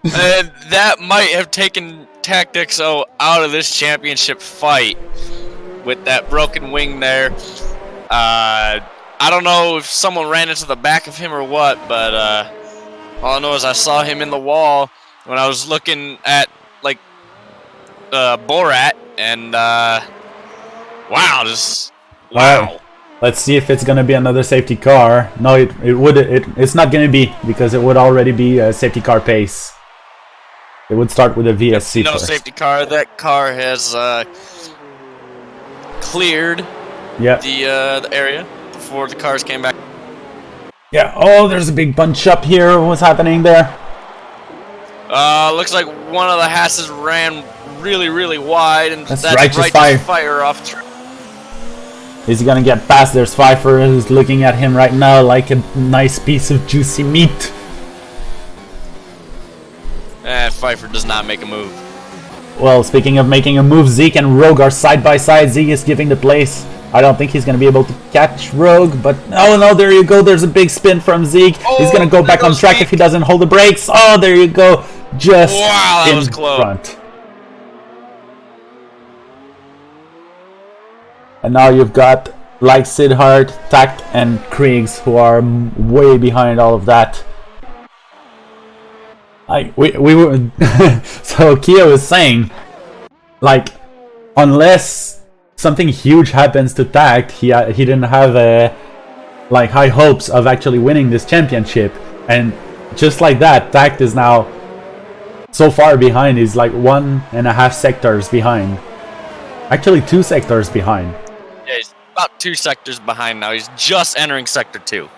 Speaker 1: And that might have taken Tactics out of this championship fight with that broken wing there. I don't know if someone ran into the back of him or what, but all I know is I saw him in the wall when I was looking at like Borat, and wow, just wow.
Speaker 2: Let's see if it's gonna be another safety car. No, it's not gonna be, because it would already be a safety car pace. It would start with a VSC
Speaker 1: No
Speaker 2: first.
Speaker 1: safety car. That car has cleared the area before the cars came back.
Speaker 2: Yeah. Oh, there's a big bunch up here. What's happening there?
Speaker 1: Looks like one of the Hasses ran really, really wide, and that's
Speaker 2: Righteous
Speaker 1: Fire off track.
Speaker 2: Is he gonna get past? There's Pfeiffer, who's looking at him right now like a nice piece of juicy meat.
Speaker 1: Pfeiffer does not make a move.
Speaker 2: Well, speaking of making a move, Zeke and Rogue are side by side. Zeke is giving the place. I don't think he's going to be able to catch Rogue, but oh no, there you go. There's a big spin from Zeke. He's going to go back on track Zeke if he doesn't hold the brakes. Oh, there you go. Just
Speaker 1: wow, that
Speaker 2: in
Speaker 1: was close.
Speaker 2: Front. And now you've got like Sidhart, Tact, and Kriegs, who are way behind all of that. We were so Kia was saying, like, unless something huge happens to Tact, he didn't have like high hopes of actually winning this championship. And just like that, Tact is now so far behind. He's like 1.5 sectors behind. Actually, 2 sectors behind.
Speaker 1: Yeah, he's about 2 sectors behind now. He's just entering sector 2.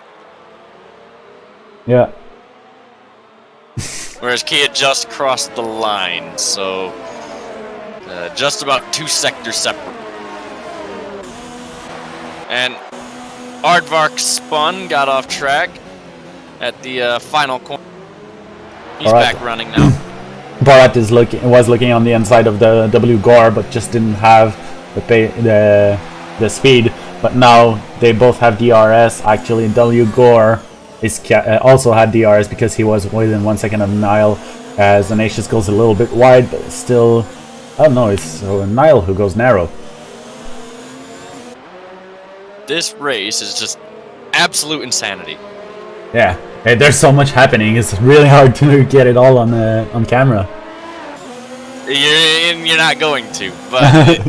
Speaker 2: Yeah.
Speaker 1: Whereas Kia just crossed the line, so just about 2 sectors separate. And Aardvark spun, got off track at the final corner. He's back running now.
Speaker 2: Borat was looking on the inside of the W Gore, but just didn't have the speed. But now they both have DRS. Actually, W Gore also had DRS because he was within 1 second of Nile. As Zanatius goes a little bit wide, but still, oh no, it's Nile who goes narrow.
Speaker 1: This race is just absolute insanity.
Speaker 2: Yeah, there's so much happening. It's really hard to get it all on camera.
Speaker 1: You're not going to, but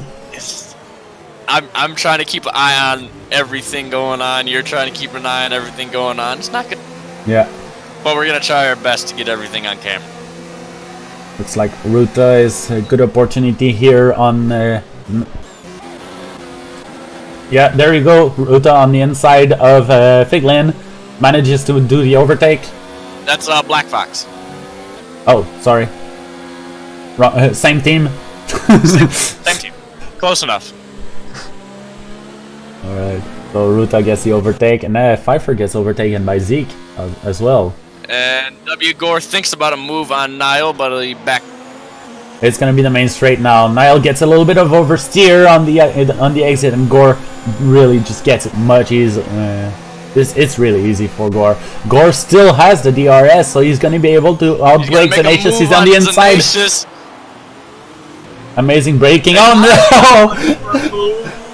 Speaker 1: I'm trying to keep an eye on everything going on. You're trying to keep an eye on everything going on. It's not good.
Speaker 2: Yeah.
Speaker 1: But we're gonna try our best to get everything on camera.
Speaker 2: Looks like Ruta is a good opportunity here on. Yeah, there you go. Ruta on the inside of Figlin manages to do the overtake.
Speaker 1: That's Black Fox.
Speaker 2: Oh, sorry. Wrong, same team.
Speaker 1: Same team. Close enough.
Speaker 2: Alright, so Ruta gets the overtake, and Pfeiffer gets overtaken by Zeke as well.
Speaker 1: And W. Gore thinks about a move on Nile, but he back.
Speaker 2: It's gonna be the main straight now. Nile gets a little bit of oversteer on the exit, and Gore really just gets it much easier. It's really easy for Gore. Gore still has the DRS, so he's gonna be able to outbrake Zanatius. He's on the inside.
Speaker 1: Zanatius.
Speaker 2: Amazing braking. Oh no!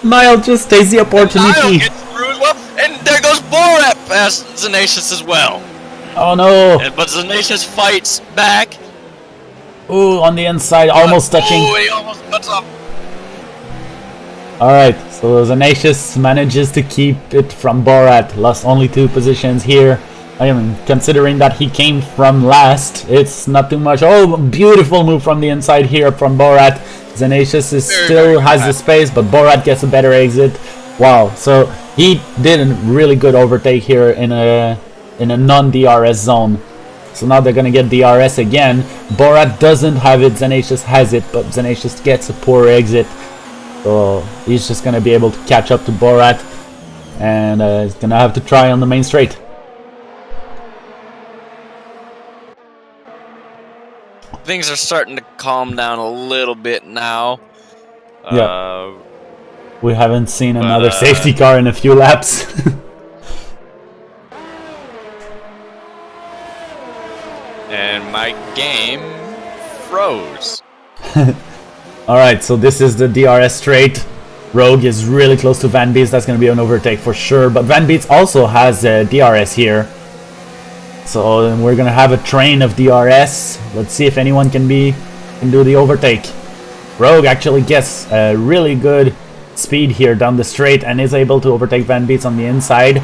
Speaker 2: Nile just takes the opportunity.
Speaker 1: Nile gets through well, and there goes Borat past Zanatius as well.
Speaker 2: Oh no!
Speaker 1: But Zanatius fights back.
Speaker 2: Ooh, on the inside, almost touching.
Speaker 1: Oh, he almost cuts off.
Speaker 2: Alright, so Zanatius manages to keep it from Borat. Lost only 2 positions here. I mean, considering that he came from last, it's not too much. Oh, beautiful move from the inside here from Borat. Zanatius still has the space, but Borat gets a better exit. Wow, so he did a really good overtake here in a non-DRS zone. So now they're gonna get DRS again. Borat doesn't have it, Zanatius has it, but Zanatius gets a poor exit. So he's just gonna be able to catch up to Borat, and he's gonna have to try on the main straight.
Speaker 1: Things are starting to calm down a little bit now.
Speaker 2: Yeah. We haven't seen another safety car in a few laps.
Speaker 1: And my game froze.
Speaker 2: Alright, so this is the DRS straight. Rogue is really close to Van Beets. That's going to be an overtake for sure. But Van Beets also has DRS here. So we're going to have a train of DRS. Let's see if anyone can do the overtake. Rogue actually gets a really good speed here down the straight and is able to overtake Van Beets on the inside.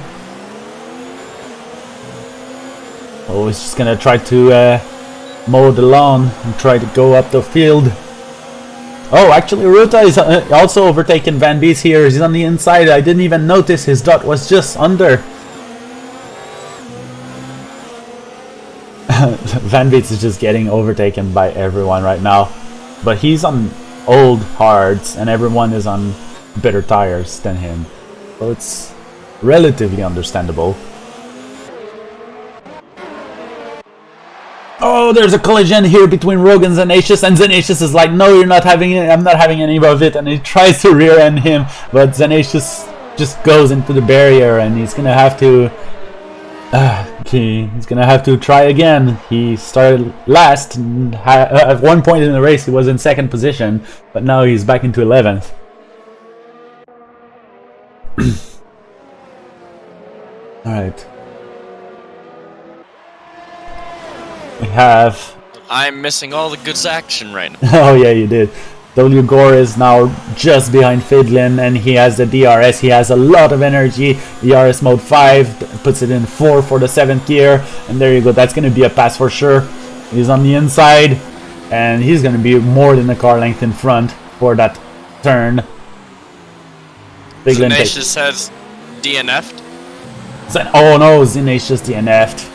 Speaker 2: Oh, he's just gonna try to mow the lawn and try to go up the field. Oh, actually Ruta is also overtaking Van Beets here. He's on the inside. I didn't even notice his dot was just under. Van Beets is just getting overtaken by everyone right now. But he's on old hards and everyone is on better tires than him. So it's relatively understandable. Oh, there's a collision here between Rogue and Zanatius is like, no, you're not having it, I'm not having any of it, and he tries to rear end him, but Zanatius just goes into the barrier and he's gonna have to try again. He started last, at one point in the race he was in second position, but now he's back into 11th. Alright. We have...
Speaker 1: I'm missing all the good action right now.
Speaker 2: Oh yeah, you did. W Gore is now just behind Fidlin, and he has the DRS. He has a lot of energy. DRS mode 5 puts it in 4 for the 7th gear, and there you go. That's going to be a pass for sure. He's on the inside, and he's going to be more than a car length in front for that turn.
Speaker 1: Zinatius has DNF'd.
Speaker 2: Oh no, Zinatius DNF'd.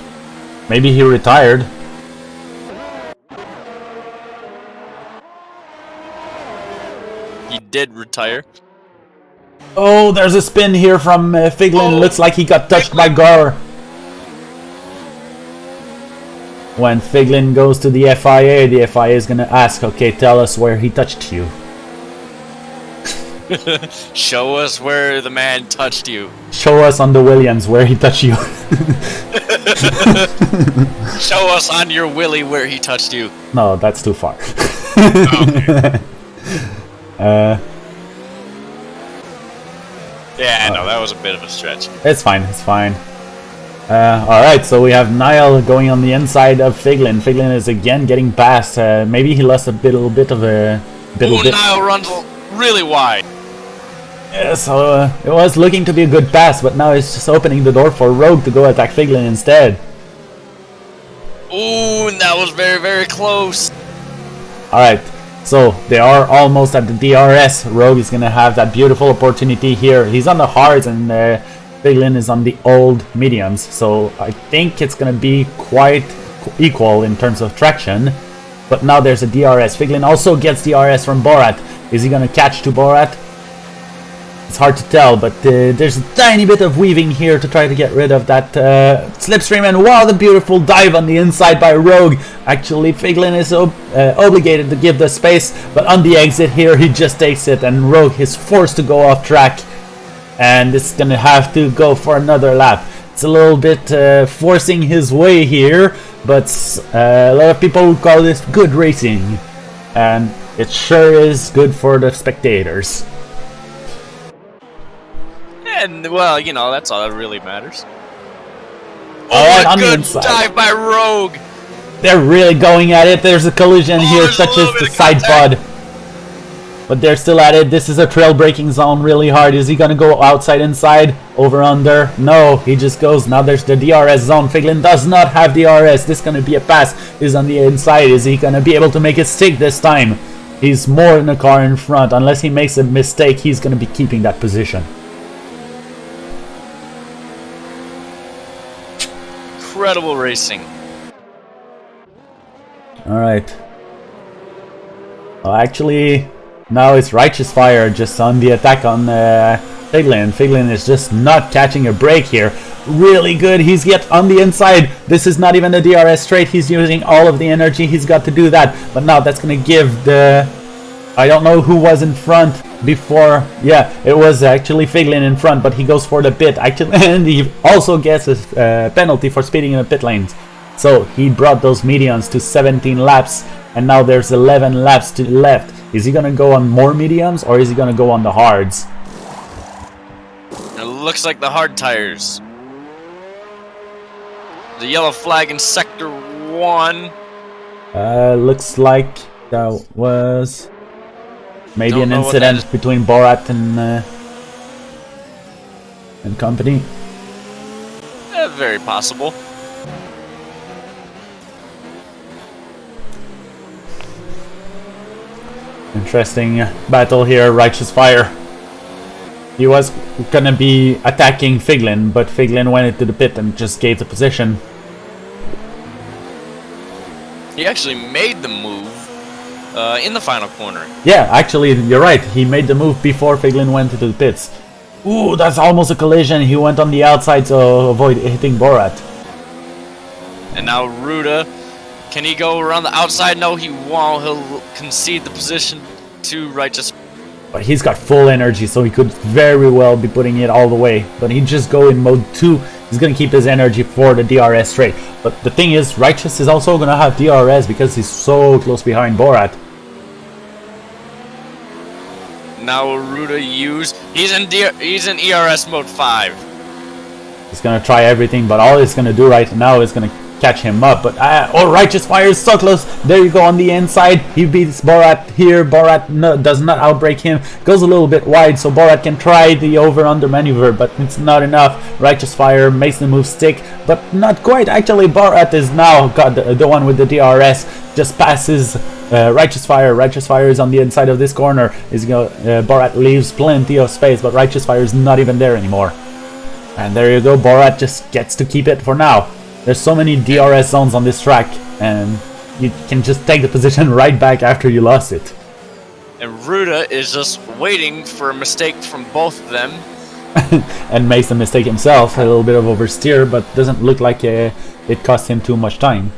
Speaker 2: Maybe he retired.
Speaker 1: He did retire.
Speaker 2: Oh, there's a spin here from Figlin. Oh. Looks like he got touched by Gar. When Figlin goes to the FIA is gonna ask, okay, tell us where he touched you.
Speaker 1: Show us where the man touched you.
Speaker 2: Show us on the Williams where he touched you.
Speaker 1: Show us on your Willy where he touched you.
Speaker 2: No, that's too far.
Speaker 1: Okay. Yeah, no, that was a bit of a stretch.
Speaker 2: It's fine, it's fine. Alright, so we have Niall going on the inside of Figlin. Figlin is again getting past. Maybe he lost a little bit of a...
Speaker 1: Niall runs really wide.
Speaker 2: Yeah, so it was looking to be a good pass, but now it's just opening the door for Rogue to go attack Figlin instead.
Speaker 1: Ooh, and that was very, very close.
Speaker 2: Alright, so they are almost at the DRS. Rogue is going to have that beautiful opportunity here. He's on the hards and Figlin is on the old mediums. So I think it's going to be quite equal in terms of traction. But now there's a DRS. Figlin also gets DRS from Borat. Is he going to catch to Borat? It's hard to tell, but there's a tiny bit of weaving here to try to get rid of that slipstream, and wow, the beautiful dive on the inside by Rogue. Actually, Figlin is obligated to give the space, but on the exit here, he just takes it, and Rogue is forced to go off track, and it's going to have to go for another lap. It's a little bit forcing his way here, but a lot of people would call this good racing, and it sure is good for the spectators.
Speaker 1: And, well, you know, that's all that really matters.
Speaker 2: Oh,
Speaker 1: a good dive by Rogue!
Speaker 2: They're really going at it. There's a collision here, such as the side pod. But they're still at it. This is a trail braking zone really hard. Is he going to go outside, inside, over, under? No, he just goes. Now there's the DRS zone. Figlin does not have DRS. This is going to be a pass. He's on the inside. Is he going to be able to make it stick this time? He's more in the car in front. Unless he makes a mistake, he's going to be keeping that position.
Speaker 1: Incredible racing.
Speaker 2: Alright. Well, actually, now it's Righteous Fire just on the attack on Figlin. Figlin is just not catching a break here. Really good. He's yet on the inside. This is not even a DRS straight. He's using all of the energy he's got to do that. But now that's going to give the... I don't know who was in front before. Yeah, it was actually Figlin in front, but he goes for the pit. Actually, and he also gets a penalty for speeding in the pit lanes. So he brought those mediums to 17 laps, and now there's 11 laps to left. Is he going to go on more mediums, or is he going to go on the hards?
Speaker 1: It looks like the hard tires. The yellow flag in sector 1.
Speaker 2: Looks like that was... maybe an incident between Borat and company.
Speaker 1: Very possible.
Speaker 2: Interesting battle here, Righteous Fire. He was gonna be attacking Figlin, but Figlin went into the pit and just gave the position.
Speaker 1: He actually made the move in the final corner.
Speaker 2: Yeah, actually, you're right. He made the move before Figlin went into the pits. Ooh, that's almost a collision. He went on the outside to avoid hitting Borat.
Speaker 1: And now Ruda, can he go around the outside? No, he won't. He'll concede the position to Righteous.
Speaker 2: But he's got full energy, so he could very well be putting it all the way. But he just go in mode 2. He's going to keep his energy for the DRS straight. But the thing is, Righteous is also going to have DRS because he's so close behind Borat.
Speaker 1: Now Ruda he's in ERS mode 5.
Speaker 2: He's going to try everything, but all he's going to do right now is going to catch him up. But oh, Righteous Fire is so close. There you go on the inside. He beats Borat here. Borat does not outbreak him. Goes a little bit wide, so Borat can try the over-under maneuver, but it's not enough. Righteous Fire makes the move stick, but not quite. Actually, Borat is now got the one with the DRS. Just passes Righteous Fire. Righteous Fire is on the inside of this corner. Borat leaves plenty of space, but Righteous Fire is not even there anymore. And there you go. Borat just gets to keep it for now. There's so many DRS zones on this track, and you can just take the position right back after you lost it.
Speaker 1: And Ruda is just waiting for a mistake from both of them.
Speaker 2: And makes the mistake himself. A little bit of oversteer, but doesn't look like it cost him too much time.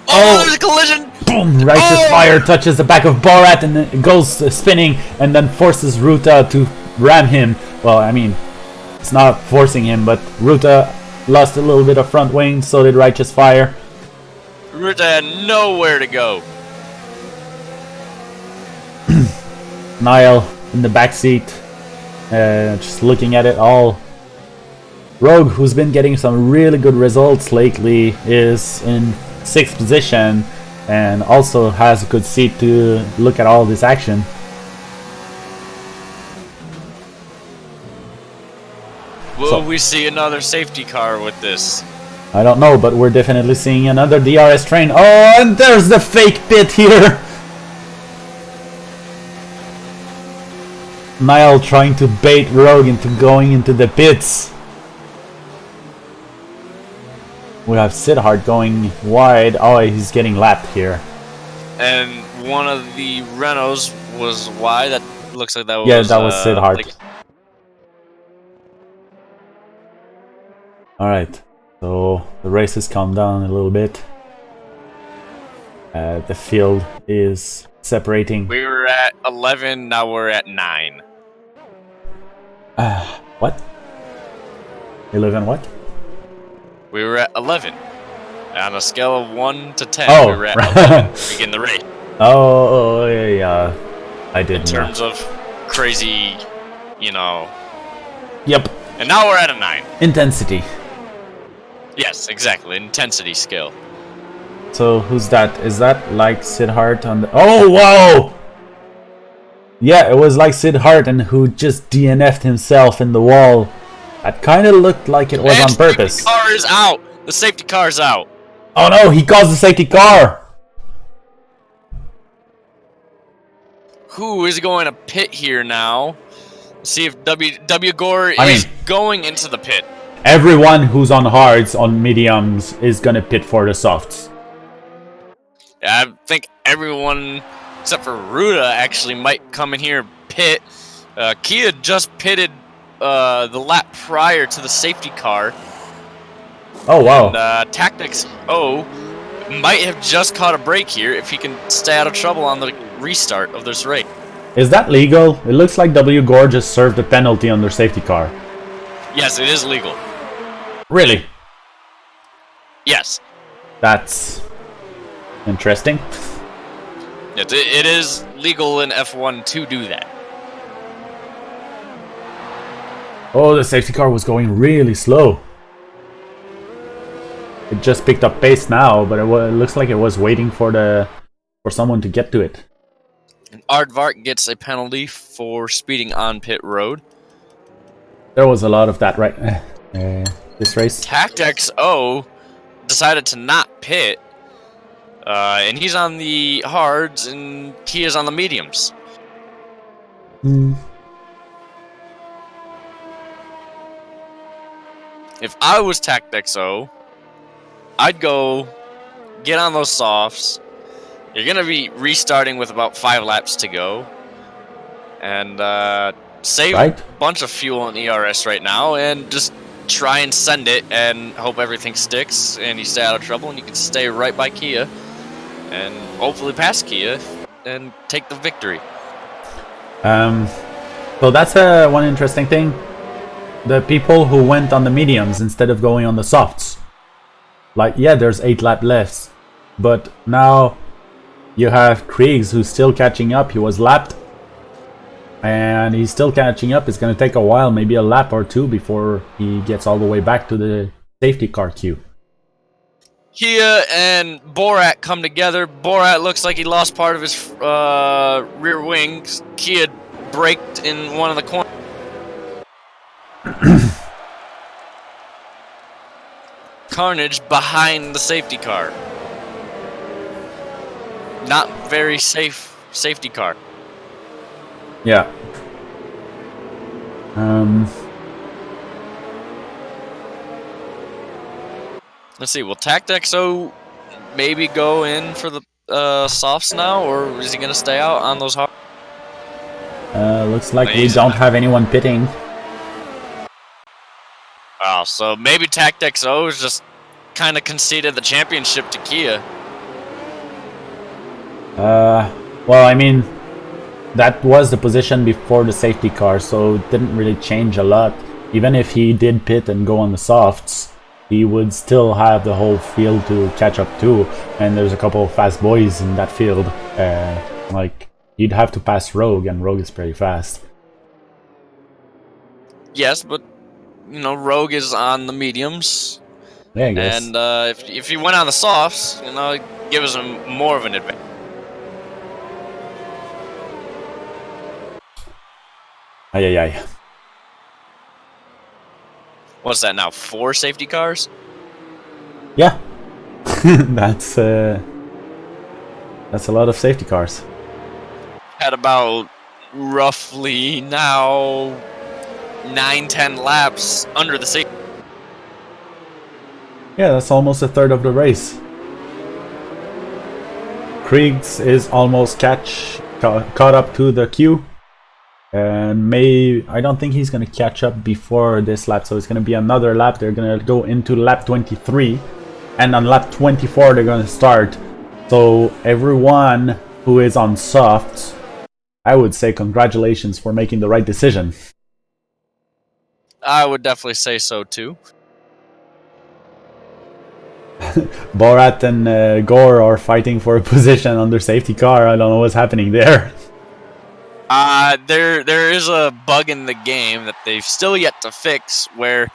Speaker 1: Oh, there's a collision!
Speaker 2: Boom! Righteous Fire touches the back of Borat and then goes spinning and then forces Ruta to ram him. Well, I mean, it's not forcing him, but Ruta lost a little bit of front wing, so did Righteous Fire.
Speaker 1: Ruta had nowhere to go.
Speaker 2: Niall in the back seat, just looking at it all. Rogue, who's been getting some really good results lately, is in 6th position and also has a good seat to look at all this action.
Speaker 1: Will we see another safety car with this?
Speaker 2: I don't know, but we're definitely seeing another DRS train. Oh, and there's the fake pit here! Niall trying to bait Rogue into going into the pits. We have Sidhart going wide. Oh, he's getting lapped here.
Speaker 1: And one of the Renaults was wide. That looks like that was...
Speaker 2: Yeah, that was Sidhart. Alright, so the race has calmed down a little bit. The field is separating.
Speaker 1: We were at 11, now we're at 9.
Speaker 2: What? 11 what?
Speaker 1: We were at 11. On a scale of 1 to 10,
Speaker 2: oh,
Speaker 1: we were at 11 to begin the race.
Speaker 2: Oh, yeah. I did.
Speaker 1: In terms of crazy, you know...
Speaker 2: Yep.
Speaker 1: And now we're at a 9.
Speaker 2: Intensity.
Speaker 1: Yes, exactly. Intensity scale.
Speaker 2: So, who's that? Is that like Sidhart on the... Oh, whoa! Yeah, it was like Sidhart and who just DNF'd himself in the wall. That kind of looked like it was on purpose.
Speaker 1: The car is out! The safety car's out!
Speaker 2: Oh no, he caused the safety car!
Speaker 1: Who is going to pit here now? See if W Gore is going into the pit.
Speaker 2: Everyone who's on hards, on mediums, is gonna pit for the softs.
Speaker 1: Yeah, I think everyone except for Ruda actually might come in here and pit. Kia just pitted the lap prior to the safety car.
Speaker 2: Oh, wow.
Speaker 1: And Tactics O might have just caught a break here if he can stay out of trouble on the restart of this race.
Speaker 2: Is that legal? It looks like W Gore just served a penalty on their safety car.
Speaker 1: Yes, it is legal.
Speaker 2: Really?
Speaker 1: Yes.
Speaker 2: That's interesting.
Speaker 1: It is legal in F1 to do that.
Speaker 2: Oh, the safety car was going really slow. It just picked up pace now, but it looks like it was waiting for someone to get to it.
Speaker 1: And Aardvark gets a penalty for speeding on pit road.
Speaker 2: There was a lot of that, right? This race.
Speaker 1: Tactics O decided to not pit, and he's on the hards, and Kia's on the mediums. If I was Tactics O, I'd go get on those softs. You're going to be restarting with about 5 laps to go. And save a bunch of fuel in ERS right now and just try and send it and hope everything sticks and you stay out of trouble and you can stay right by Kia and hopefully pass Kia and take the victory.
Speaker 2: So that's one interesting thing. The people who went on the mediums instead of going on the softs. Like, yeah, there's 8 laps left, but now you have Kriegs who's still catching up. He was lapped, and he's still catching up. It's going to take a while, maybe a lap or two, before he gets all the way back to the safety car queue.
Speaker 1: Kia and Borat come together. Borat looks like he lost part of his rear wing. Kia braked in one of the corners. Carnage behind the safety car. Not very safe safety car.
Speaker 2: Yeah.
Speaker 1: Let's see. Will Tactexo maybe go in for the softs now, or is he going to stay out on those hard?
Speaker 2: Looks like we don't have anyone pitting.
Speaker 1: Oh, so maybe Tactexo is just kind of conceded the championship to Kia.
Speaker 2: Well, I mean, that was the position before the safety car, so it didn't really change a lot. Even if he did pit and go on the softs, he would still have the whole field to catch up to, and there's a couple of fast boys in that field. Like, you'd have to pass Rogue, and Rogue is pretty fast.
Speaker 1: Yes, but, you know, Rogue is on the mediums.
Speaker 2: Yeah, I guess.
Speaker 1: And if he went on the softs, you know, it gives him more of an advantage.
Speaker 2: Ay, ay, ay.
Speaker 1: What's that now? 4 safety cars?
Speaker 2: Yeah. That's a lot of safety cars.
Speaker 1: Had about roughly now 9-10 laps under the safety.
Speaker 2: Yeah, that's almost a third of the race. Kriegs is almost caught up to the queue. And I don't think he's going to catch up before this lap, so it's going to be another lap. They're going to go into lap 23, and on lap 24 they're going to start. So everyone who is on softs, I would say congratulations for making the right decision.
Speaker 1: I would definitely say so too.
Speaker 2: Borat and Gore are fighting for a position on their safety car. I don't know what's happening there.
Speaker 1: There is a bug in the game that they've still yet to fix, where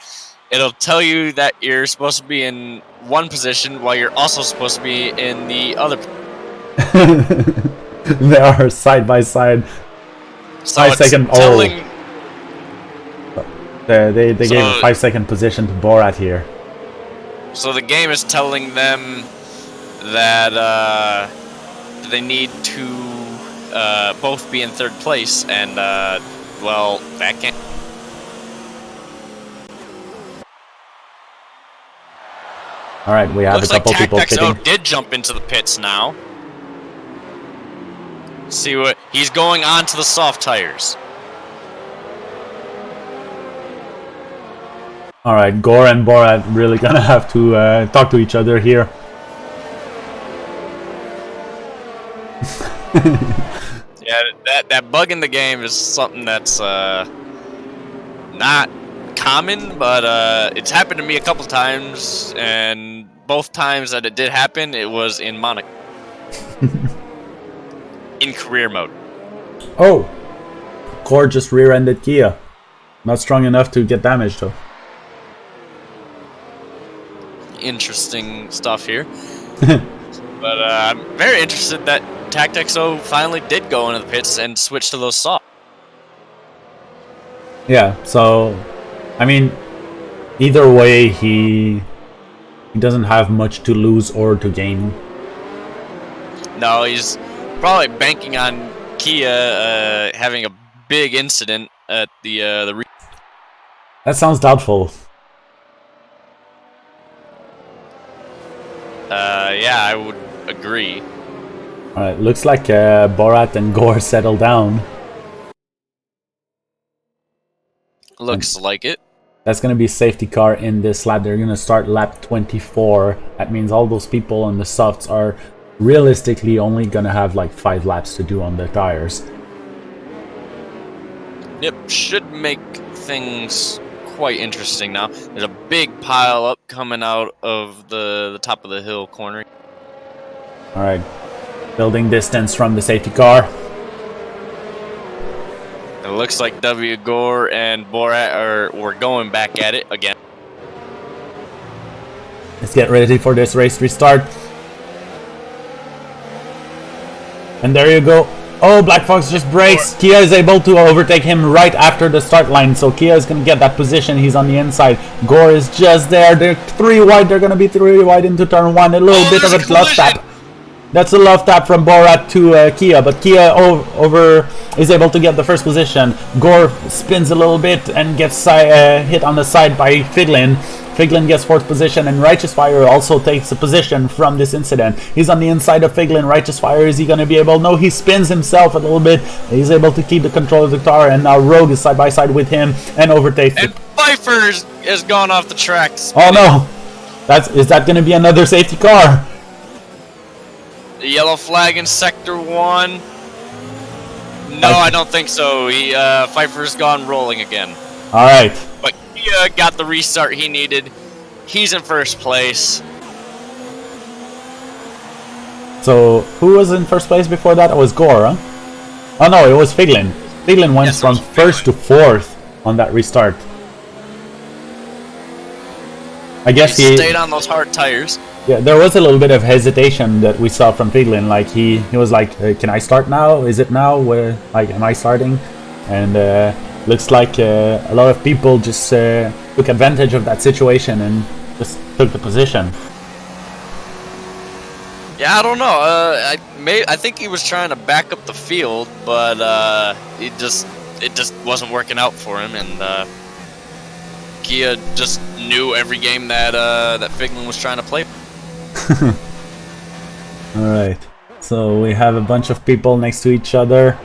Speaker 1: it'll tell you that you're supposed to be in one position while you're also supposed to be in the other.
Speaker 2: They are side by side.
Speaker 1: So
Speaker 2: 5 second.
Speaker 1: Telling,
Speaker 2: they gave a 5 second position to Borat here.
Speaker 1: So the game is telling them that they need to both be in third place, and well, that can't.
Speaker 2: All right, we have
Speaker 1: Looks
Speaker 2: a couple
Speaker 1: like
Speaker 2: people pitting.
Speaker 1: did jump into the pits now. See what he's going on to the soft tires.
Speaker 2: All right, Gore and Borat really gonna have to talk to each other here.
Speaker 1: Yeah, that bug in the game is something that's not common, but it's happened to me a couple times, and both times that it did happen, it was in Monaco. In career mode.
Speaker 2: Oh, Gore just rear-ended Kia. Not strong enough to get damaged though.
Speaker 1: Interesting stuff here. But I'm very interested that Tactexo finally did go into the pits and switch to those soft.
Speaker 2: Yeah, so I mean, either way, he doesn't have much to lose or to gain.
Speaker 1: No, he's probably banking on Kia having a big incident at the
Speaker 2: That sounds doubtful.
Speaker 1: yeah, I would agree.
Speaker 2: Alright, looks like Borat and Gore settle down.
Speaker 1: Looks like it.
Speaker 2: That's going to be safety car in this lap. They're going to start lap 24. That means all those people on the softs are realistically only going to have like 5 laps to do on the tires.
Speaker 1: Yep, should make things quite interesting now. There's a big pile up coming out of the top of the hill corner.
Speaker 2: Alright, building distance from the safety car.
Speaker 1: It looks like W. Gore and Borat were going back at it again.
Speaker 2: Let's get ready for this race restart. And there you go. Oh, Black Fox just breaks. Kia is able to overtake him right after the start line. So Kia is going to get that position. He's on the inside. Gore is just there. They're 3 wide. They're going to be 3 wide into turn 1. A little bit of a love tap. That's a love tap from Borat to Kia. But Kia is able to get the first position. Gore spins a little bit and gets hit on the side by Figlin. Figlin gets 4th position, and Righteous Fire also takes a position from this incident. He's on the inside of Figlin. Righteous Fire, is he going to be able? No, he spins himself a little bit. He's able to keep the control of the car, and now Rogue is side by side with him and overtakes
Speaker 1: and
Speaker 2: it.
Speaker 1: Pfeiffer has gone off the track.
Speaker 2: Oh no! Is that going to be another safety car?
Speaker 1: The yellow flag in Sector 1. No, I don't think so. Pfeiffer's gone rolling again.
Speaker 2: Alright.
Speaker 1: But Kia got the restart he needed. He's in first place.
Speaker 2: So, who was in first place before that? It was Gore, huh? Oh no, it was Figlin. Figlin went from first to 4th on that restart. I guess he
Speaker 1: stayed on those hard tires.
Speaker 2: Yeah, there was a little bit of hesitation that we saw from Figlin. Like he was like, "Can I start now? Is it now? Like, am I starting?" And looks like a lot of people just took advantage of that situation and just took the position.
Speaker 1: Yeah, I don't know. I think he was trying to back up the field, but it just wasn't working out for him, and Kia just knew every game that Figlin was trying to play.
Speaker 2: Alright, so we have a bunch of people next to each other.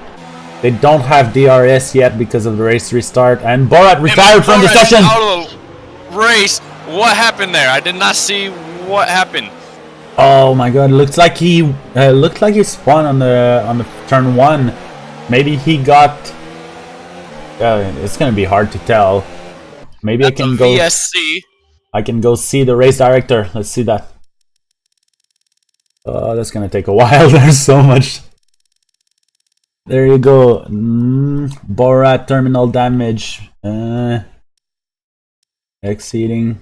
Speaker 2: They don't have DRS yet because of the race restart, and Borat retired from the session!
Speaker 1: Out of the race. What happened there? I did not see what happened.
Speaker 2: Oh my god, looks like he spun on the turn 1. Maybe he got it's gonna be hard to tell. Maybe
Speaker 1: That's
Speaker 2: I can go see the race director. Let's see that. Oh, that's gonna take a while. There's so much. There you go. Borat terminal damage. Exceeding.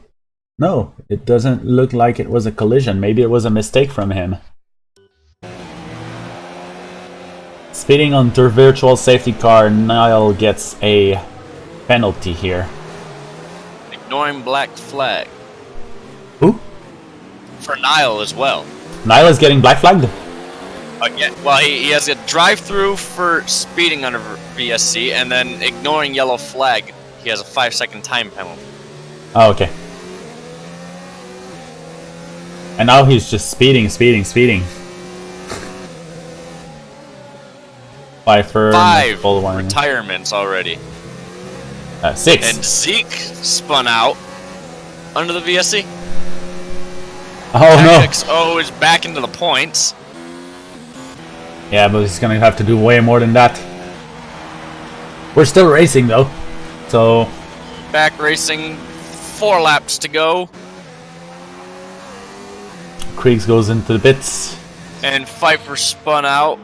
Speaker 2: No, it doesn't look like it was a collision. Maybe it was a mistake from him. Speeding on the virtual safety car, Niall gets a penalty here.
Speaker 1: Ignoring black flag.
Speaker 2: Who?
Speaker 1: For Niall as well.
Speaker 2: Niall is getting black flagged?
Speaker 1: Again, well, he has a drive-through for speeding under VSC, and then ignoring yellow flag, he has a 5-second time penalty.
Speaker 2: Oh, okay. And now he's just speeding.
Speaker 1: 5 retirements already.
Speaker 2: 6.
Speaker 1: And Zeke spun out under the VSC.
Speaker 2: Oh no!
Speaker 1: XO is back into the points.
Speaker 2: Yeah, but he's gonna have to do way more than that. We're still racing though, so
Speaker 1: back racing. 4 laps to go.
Speaker 2: Kriegs goes into the pits.
Speaker 1: And Pfeiffer spun out.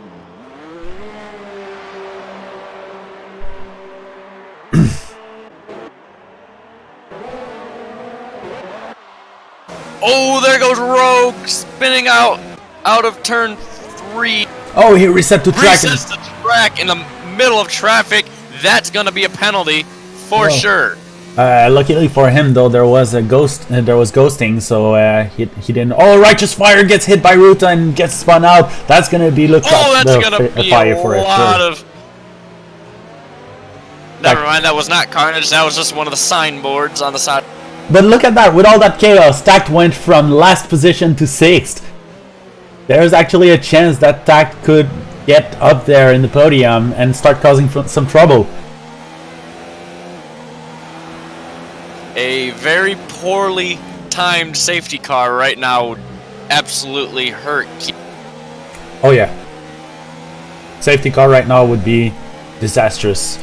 Speaker 1: Oh, there goes Rogue spinning out of turn 3.
Speaker 2: Oh, he reset to track.
Speaker 1: Resets the track in the middle of traffic. That's gonna be a penalty for sure.
Speaker 2: Luckily for him, though, there was a ghost. There was ghosting, so he didn't. Oh, Righteous Fire gets hit by Ruta and gets spun out. That's gonna be looked at.
Speaker 1: Oh, that's gonna be a lot of. Never mind, that was not carnage. That was just one of the signboards on the side.
Speaker 2: But look at that! With all that chaos, Tact went from last position to 6th. There's actually a chance that Tact could get up there in the podium and start causing some trouble.
Speaker 1: A very poorly timed safety car right now would absolutely hurt.
Speaker 2: Oh yeah. Safety car right now would be disastrous.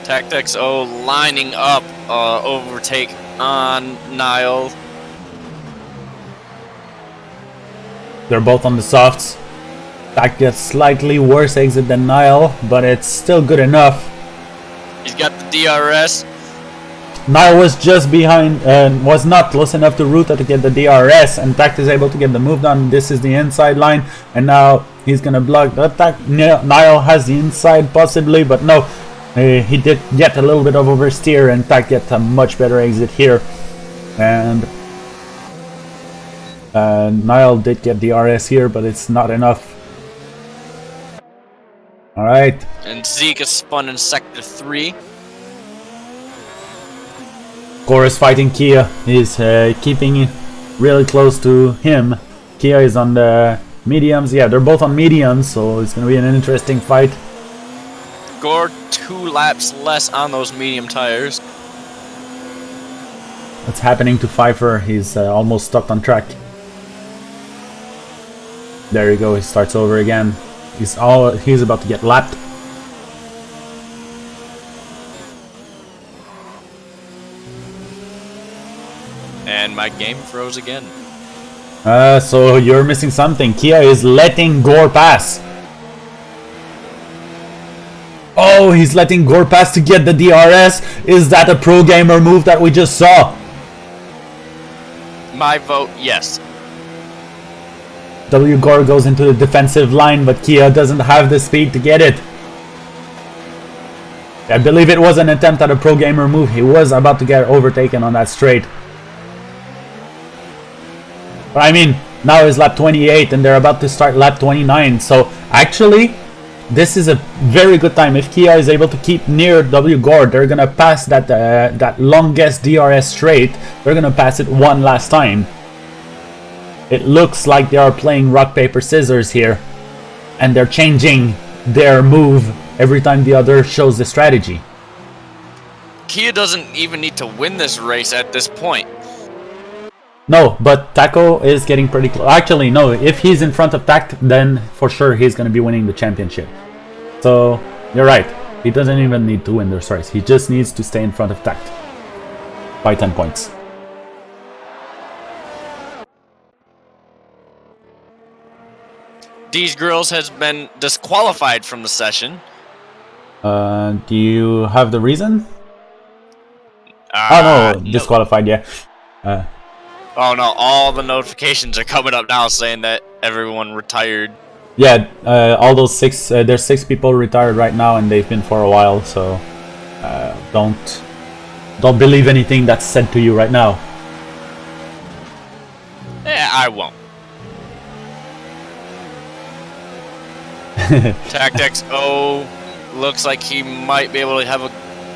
Speaker 1: Tactics O lining up overtake on Niall.
Speaker 2: They're both on the softs. That gets slightly worse exit than Niall, but it's still good enough.
Speaker 1: He's got the DRS.
Speaker 2: Niall was just behind and was not close enough to Ruta to get the DRS, and Tact is able to get the move done. This is the inside line, and now he's gonna block the attack. Niall has the inside possibly, but no, he did get a little bit of oversteer, and Tact gets a much better exit here. And Niall did get DRS here, but it's not enough. Alright.
Speaker 1: And Zeke is spun in sector 3.
Speaker 2: Gore is fighting Kia. He's keeping really close to him. Kia is on the mediums. Yeah, they're both on mediums, so it's going to be an interesting fight.
Speaker 1: Gore 2 laps less on those medium tires.
Speaker 2: What's happening to Pfeiffer? He's almost stuck on track. There you go. He starts over again. He's about to get lapped.
Speaker 1: And my game froze again.
Speaker 2: So you're missing something. Kia is letting Gore pass. Oh, he's letting Gore pass to get the DRS. Is that a pro gamer move that we just saw?
Speaker 1: My vote, yes.
Speaker 2: W. Gore goes into the defensive line, but Kia doesn't have the speed to get it. I believe it was an attempt at a pro gamer move. He was about to get overtaken on that straight. But I mean, now is lap 28 and they're about to start lap 29. So actually, this is a very good time. If Kia is able to keep near W. Gore, they're going to pass that longest DRS straight. They're going to pass it one last time. It looks like they are playing rock, paper, scissors here. And they're changing their move every time the other shows the strategy.
Speaker 1: Kia doesn't even need to win this race at this point.
Speaker 2: No, but Taco is getting pretty close. Actually, no, if he's in front of Tact, then for sure he's going to be winning the championship. So, you're right. He doesn't even need to win this race. He just needs to stay in front of Tact. By 10 points.
Speaker 1: These girls has been disqualified from the session.
Speaker 2: Do you have the reason? Oh no, disqualified, yeah.
Speaker 1: Oh no, all the notifications are coming up now saying that everyone retired.
Speaker 2: Yeah, all those there's 6 people retired right now and they've been for a while, so don't believe anything that's said to you right now.
Speaker 1: Yeah, I won't. Tactics O looks like he might be able to have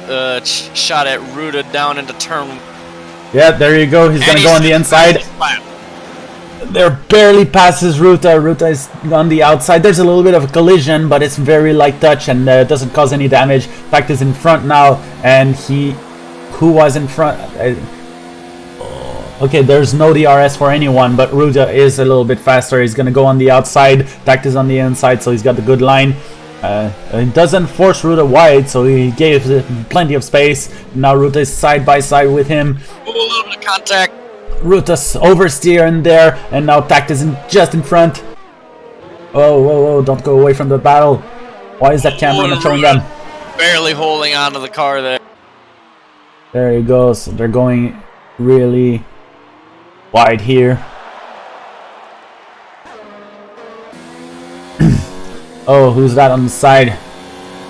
Speaker 1: a shot at Ruta down into turn.
Speaker 2: Yeah, there you go. He's gonna go on the inside. There barely passes Ruta. Ruta is on the outside. There's a little bit of a collision, but it's very light touch and doesn't cause any damage. Fact is in front now, and who was in front? Okay, there's no DRS for anyone, but Ruta is a little bit faster. He's gonna go on the outside. Tact is on the inside, so he's got the good line. It doesn't force Ruta wide, so he gave plenty of space. Now Ruta is side by side with him.
Speaker 1: Oh, a little bit of contact.
Speaker 2: Ruta's oversteer in there, and now Tact is just in front. Oh, whoa, whoa, don't go away from the battle. Why is that camera not showing them?
Speaker 1: Barely holding onto the car there.
Speaker 2: There he goes. They're going really wide here. Oh, who's that on the side?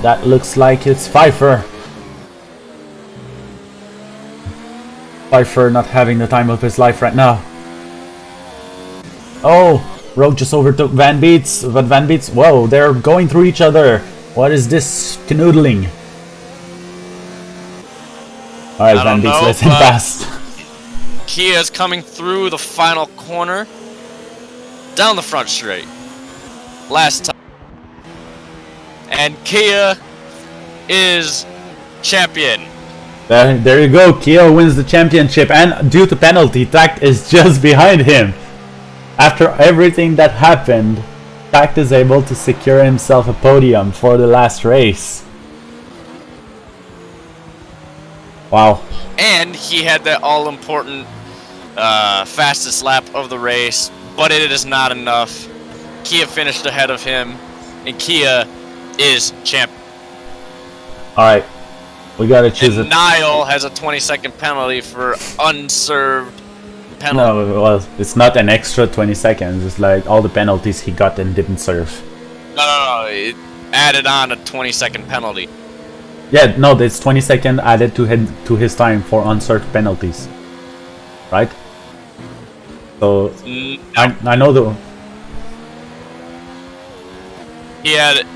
Speaker 2: That looks like it's Pfeiffer. Pfeiffer not having the time of his life right now. Oh, Rogue just overtook Van Beets, but Van Beets, whoa, they're going through each other. What is this canoodling? Alright, Van Beets, let's him past.
Speaker 1: Kia's coming through the final corner. Down the front straight. Last time. And Kia is champion.
Speaker 2: There you go. Kia wins the championship, and due to penalty, Tact is just behind him. After everything that happened, Tact is able to secure himself a podium for the last race. Wow.
Speaker 1: And he had that all-important fastest lap of the race, but it is not enough. Kia finished ahead of him, and Kia is champion.
Speaker 2: All right, we gotta choose
Speaker 1: And
Speaker 2: it.
Speaker 1: Niall has a 20-second penalty for unserved penalty.
Speaker 2: No, well, it's not an extra 20 seconds. It's like all the penalties he got and didn't serve.
Speaker 1: No. It added on a 20-second penalty.
Speaker 2: Yeah, no, it's 20 seconds added to his time for unserved penalties, right? So
Speaker 1: No.
Speaker 2: I know the.
Speaker 1: He had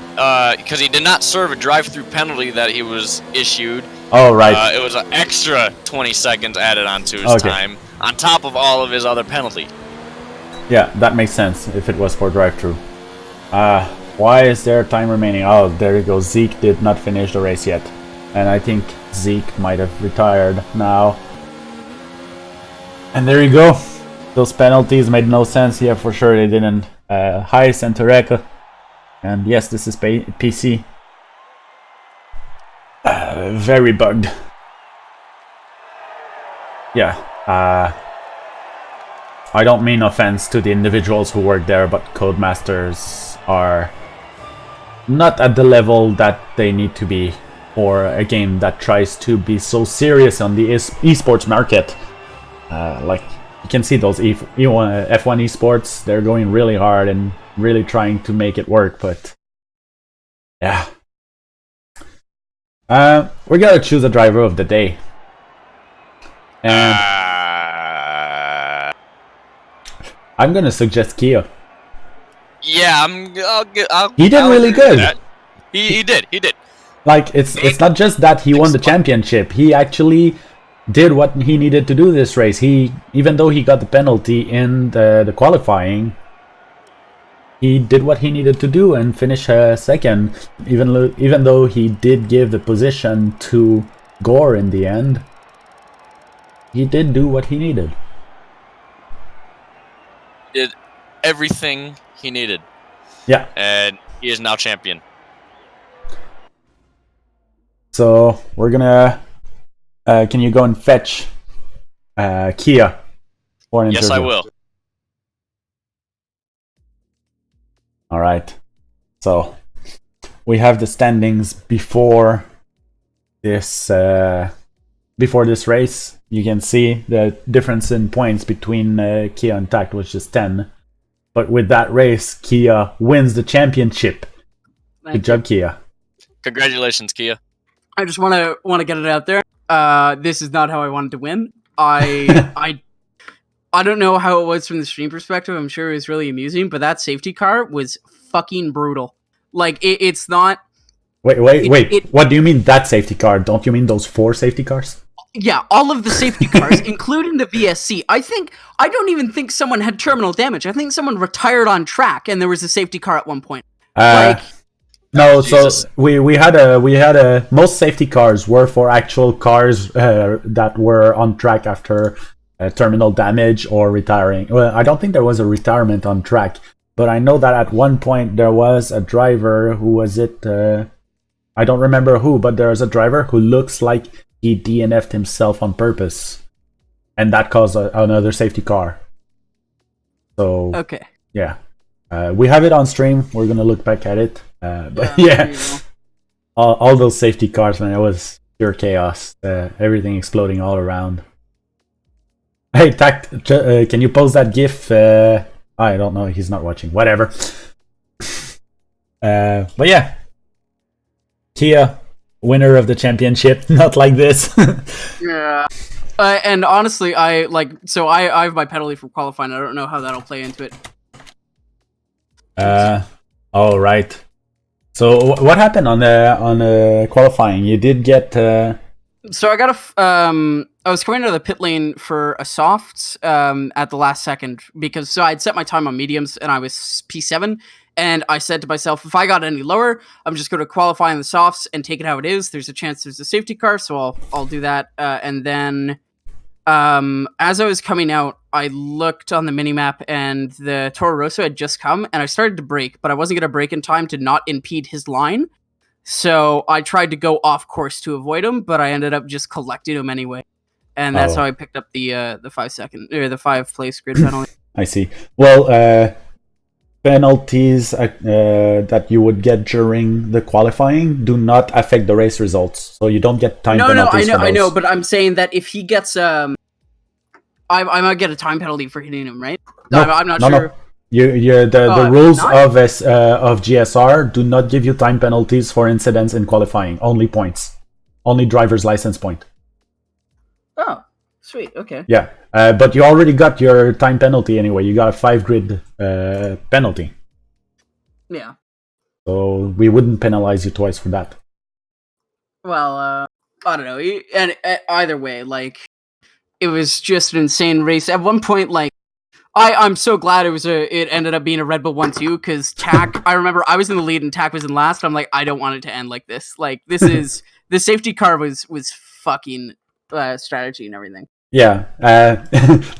Speaker 1: because he did not serve a drive-through penalty that he was issued.
Speaker 2: Oh right.
Speaker 1: It was an extra 20 seconds added onto his time on top of all of his other penalty.
Speaker 2: Yeah, that makes sense if it was for drive-through. Why is there time remaining? Oh, there you go. Zeke did not finish the race yet, and I think Zeke might have retired now. And there you go. Those penalties made no sense. Yeah, for sure they didn't. Hi, Santoreka. And yes, this is PC. Very bugged. Yeah. I don't mean offense to the individuals who work there, but Codemasters are not at the level that they need to be for a game that tries to be so serious on the esports market. Like, you can see those F1 esports, they're going really hard and really trying to make it work, but yeah. We gotta choose a driver of the day. And I'm gonna suggest Kia.
Speaker 1: Yeah,
Speaker 2: He did really good.
Speaker 1: He did.
Speaker 2: Like, it's not just that he won the championship. He actually did what he needed to do this race. Even though he got the penalty in the qualifying, he did what he needed to do and finish second. Even though he did give the position to Gore in the end, he did do what he needed.
Speaker 1: Did everything he needed.
Speaker 2: Yeah.
Speaker 1: And he is now champion.
Speaker 2: So we're gonna. Can you go and fetch Kia for an interview?
Speaker 1: Yes, I will.
Speaker 2: All right. So we have the standings before this race. You can see the difference in points between Kia and Tact, which is 10. But with that race, Kia wins the championship. Good job, Kia.
Speaker 1: Congratulations, Kia.
Speaker 3: I just want to get it out there. This is not how I wanted to win. I don't know how it was from the stream perspective. I'm sure it was really amusing, but that safety car was fucking brutal. Like, it's not...
Speaker 2: Wait. What do you mean that safety car? Don't you mean those 4 safety cars?
Speaker 3: Yeah, all of the safety cars, including the VSC. I don't even think someone had terminal damage. I think someone retired on track, and there was a safety car at one point.
Speaker 2: No,
Speaker 1: Jesus.
Speaker 2: so we had a most safety cars were for actual cars that were on track after terminal damage or retiring. Well, I don't think there was a retirement on track, but I know that at one point there was a driver who was it. I don't remember who, but there was a driver who looks like he DNF'd himself on purpose, and that caused another safety car. So
Speaker 3: Okay.
Speaker 2: yeah, we have it on stream. We're gonna look back at it. But yeah, all those safety cars, man, it was pure chaos. Everything exploding all around. Hey, Tact, can you post that GIF? I don't know. He's not watching. Whatever. But yeah, Kia, winner of the championship. Not like this.
Speaker 3: Yeah. And honestly, I have my penalty for qualifying. I don't know how that'll play into it.
Speaker 2: All right. So what happened on the qualifying? You did get.
Speaker 3: So I got I was coming out of the pit lane for a soft at the last second because I'd set my time on mediums and I was P7, and I said to myself, if I got any lower, I'm just going to qualify in the softs and take it how it is. There's a chance there's a safety car, so I'll do that. And then as I was coming out, I looked on the minimap and the Toro Rosso had just come, and I started to brake, but I wasn't going to brake in time to not impede his line. So I tried to go off course to avoid him, but I ended up just collecting him anyway. And that's how I picked up the 5 second or the 5 place grid penalty.
Speaker 2: I see. Well, penalties that you would get during the qualifying do not affect the race results, so you don't get time penalties for those.
Speaker 3: I know, but I'm saying that if he gets I might get a time penalty for hitting him, right?
Speaker 2: No,
Speaker 3: I'm not
Speaker 2: no,
Speaker 3: sure.
Speaker 2: no. The rules of GSR do not give you time penalties for incidents in qualifying. Only points, only driver's license point.
Speaker 3: Oh, sweet. Okay.
Speaker 2: Yeah, but you already got your time penalty anyway. You got a 5 grid penalty.
Speaker 3: Yeah.
Speaker 2: So we wouldn't penalize you twice for that.
Speaker 3: Well, I don't know. And either way, like, it was just an insane race. At one point, like, I'm so glad it ended up being a Red Bull 1-2, because Tack, I remember I was in the lead and Tack was in last. I'm like, I don't want it to end like this. Like, this is the safety car was fucking strategy and everything.
Speaker 2: Yeah,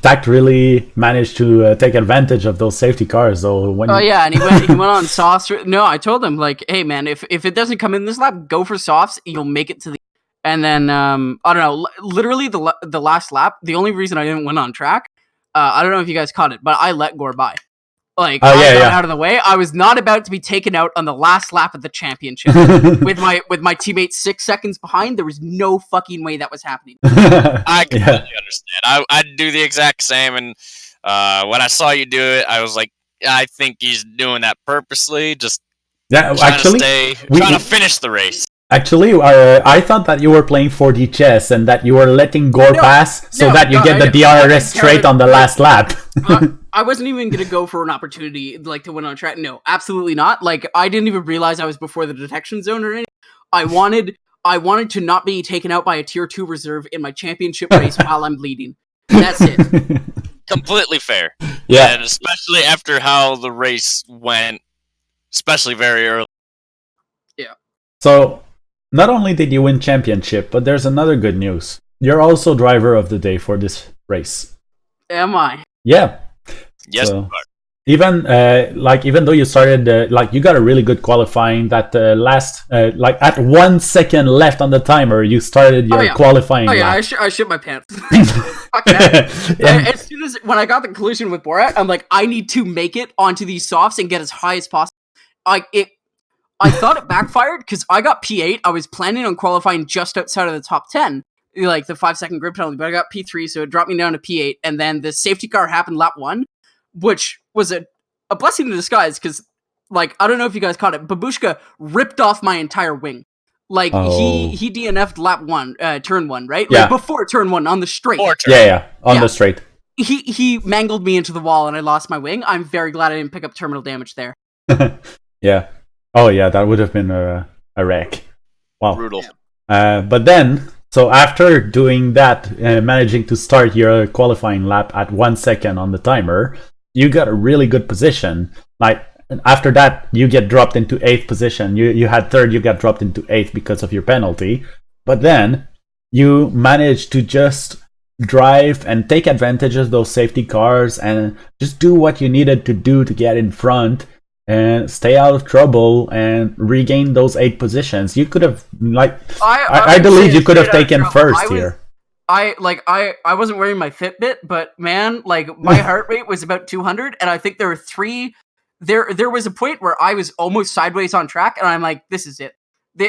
Speaker 2: Tact really managed to take advantage of those safety cars. So when
Speaker 3: yeah, and he went on softs. No, I told him, like, hey man, if it doesn't come in this lap, go for softs. You'll make it to the. And then I don't know. Literally the last lap. The only reason I didn't win on track, I don't know if you guys caught it, but I let Gore by. Like, I got out of the way. I was not about to be taken out on the last lap of the championship with my teammates 6 seconds behind. There was no fucking way that was happening.
Speaker 1: I completely understand. I'd do the exact same, and when I saw you do it, I was like, I think he's doing that purposely, just trying to finish the race.
Speaker 2: Actually, I thought that you were playing 4D chess and that you were letting Gore pass so that you get the DRS straight on the last lap.
Speaker 3: I wasn't even going to go for an opportunity like to win on track. No, absolutely not. Like, I didn't even realize I was before the detection zone or anything. I wanted to not be taken out by a tier 2 reserve in my championship race while I'm bleeding. That's it.
Speaker 1: Completely fair.
Speaker 2: Yeah.
Speaker 1: And especially after how the race went, especially very early.
Speaker 3: Yeah.
Speaker 2: So, not only did you win championship, but there's another good news. You're also driver of the day for this race.
Speaker 3: Am I?
Speaker 2: Yeah.
Speaker 1: Yes.
Speaker 2: So, even though you started you got a really good qualifying, that last at 1 second left on the timer, you started your qualifying.
Speaker 3: Oh yeah, I shit my pants. Fuck that. As soon as when I got the collision with Borat, I'm like, I need to make it onto these softs and get as high as possible. I thought it backfired because I got P8. I was planning on qualifying just outside of the top 10, like the 5 second grid penalty, but I got P3, so it dropped me down to P8. And then the safety car happened lap 1, which was a blessing in disguise because, like, I don't know if you guys caught it. Babushka ripped off my entire wing. Like, he DNF'd lap 1, turn 1, right?
Speaker 2: Yeah.
Speaker 3: Like, before turn 1 on the straight.
Speaker 2: On the straight.
Speaker 3: He mangled me into the wall and I lost my wing. I'm very glad I didn't pick up terminal damage there.
Speaker 2: Yeah. Oh yeah, that would have been a wreck. Wow.
Speaker 1: Brutal.
Speaker 2: But then, so after doing that, managing to start your qualifying lap at 1 second on the timer, you got a really good position. Like, after that, you get dropped into 8th position. You had 3rd, you got dropped into 8th because of your penalty. But then, you managed to just drive and take advantage of those safety cars and just do what you needed to do to get in front and stay out of trouble and regain those 8 positions. You could have, I believe you could have taken first here.
Speaker 3: I wasn't wearing my Fitbit, but man, like, my heart rate was about 200, and I think there were 3. There was a point where I was almost sideways on track, and I'm like, this is it.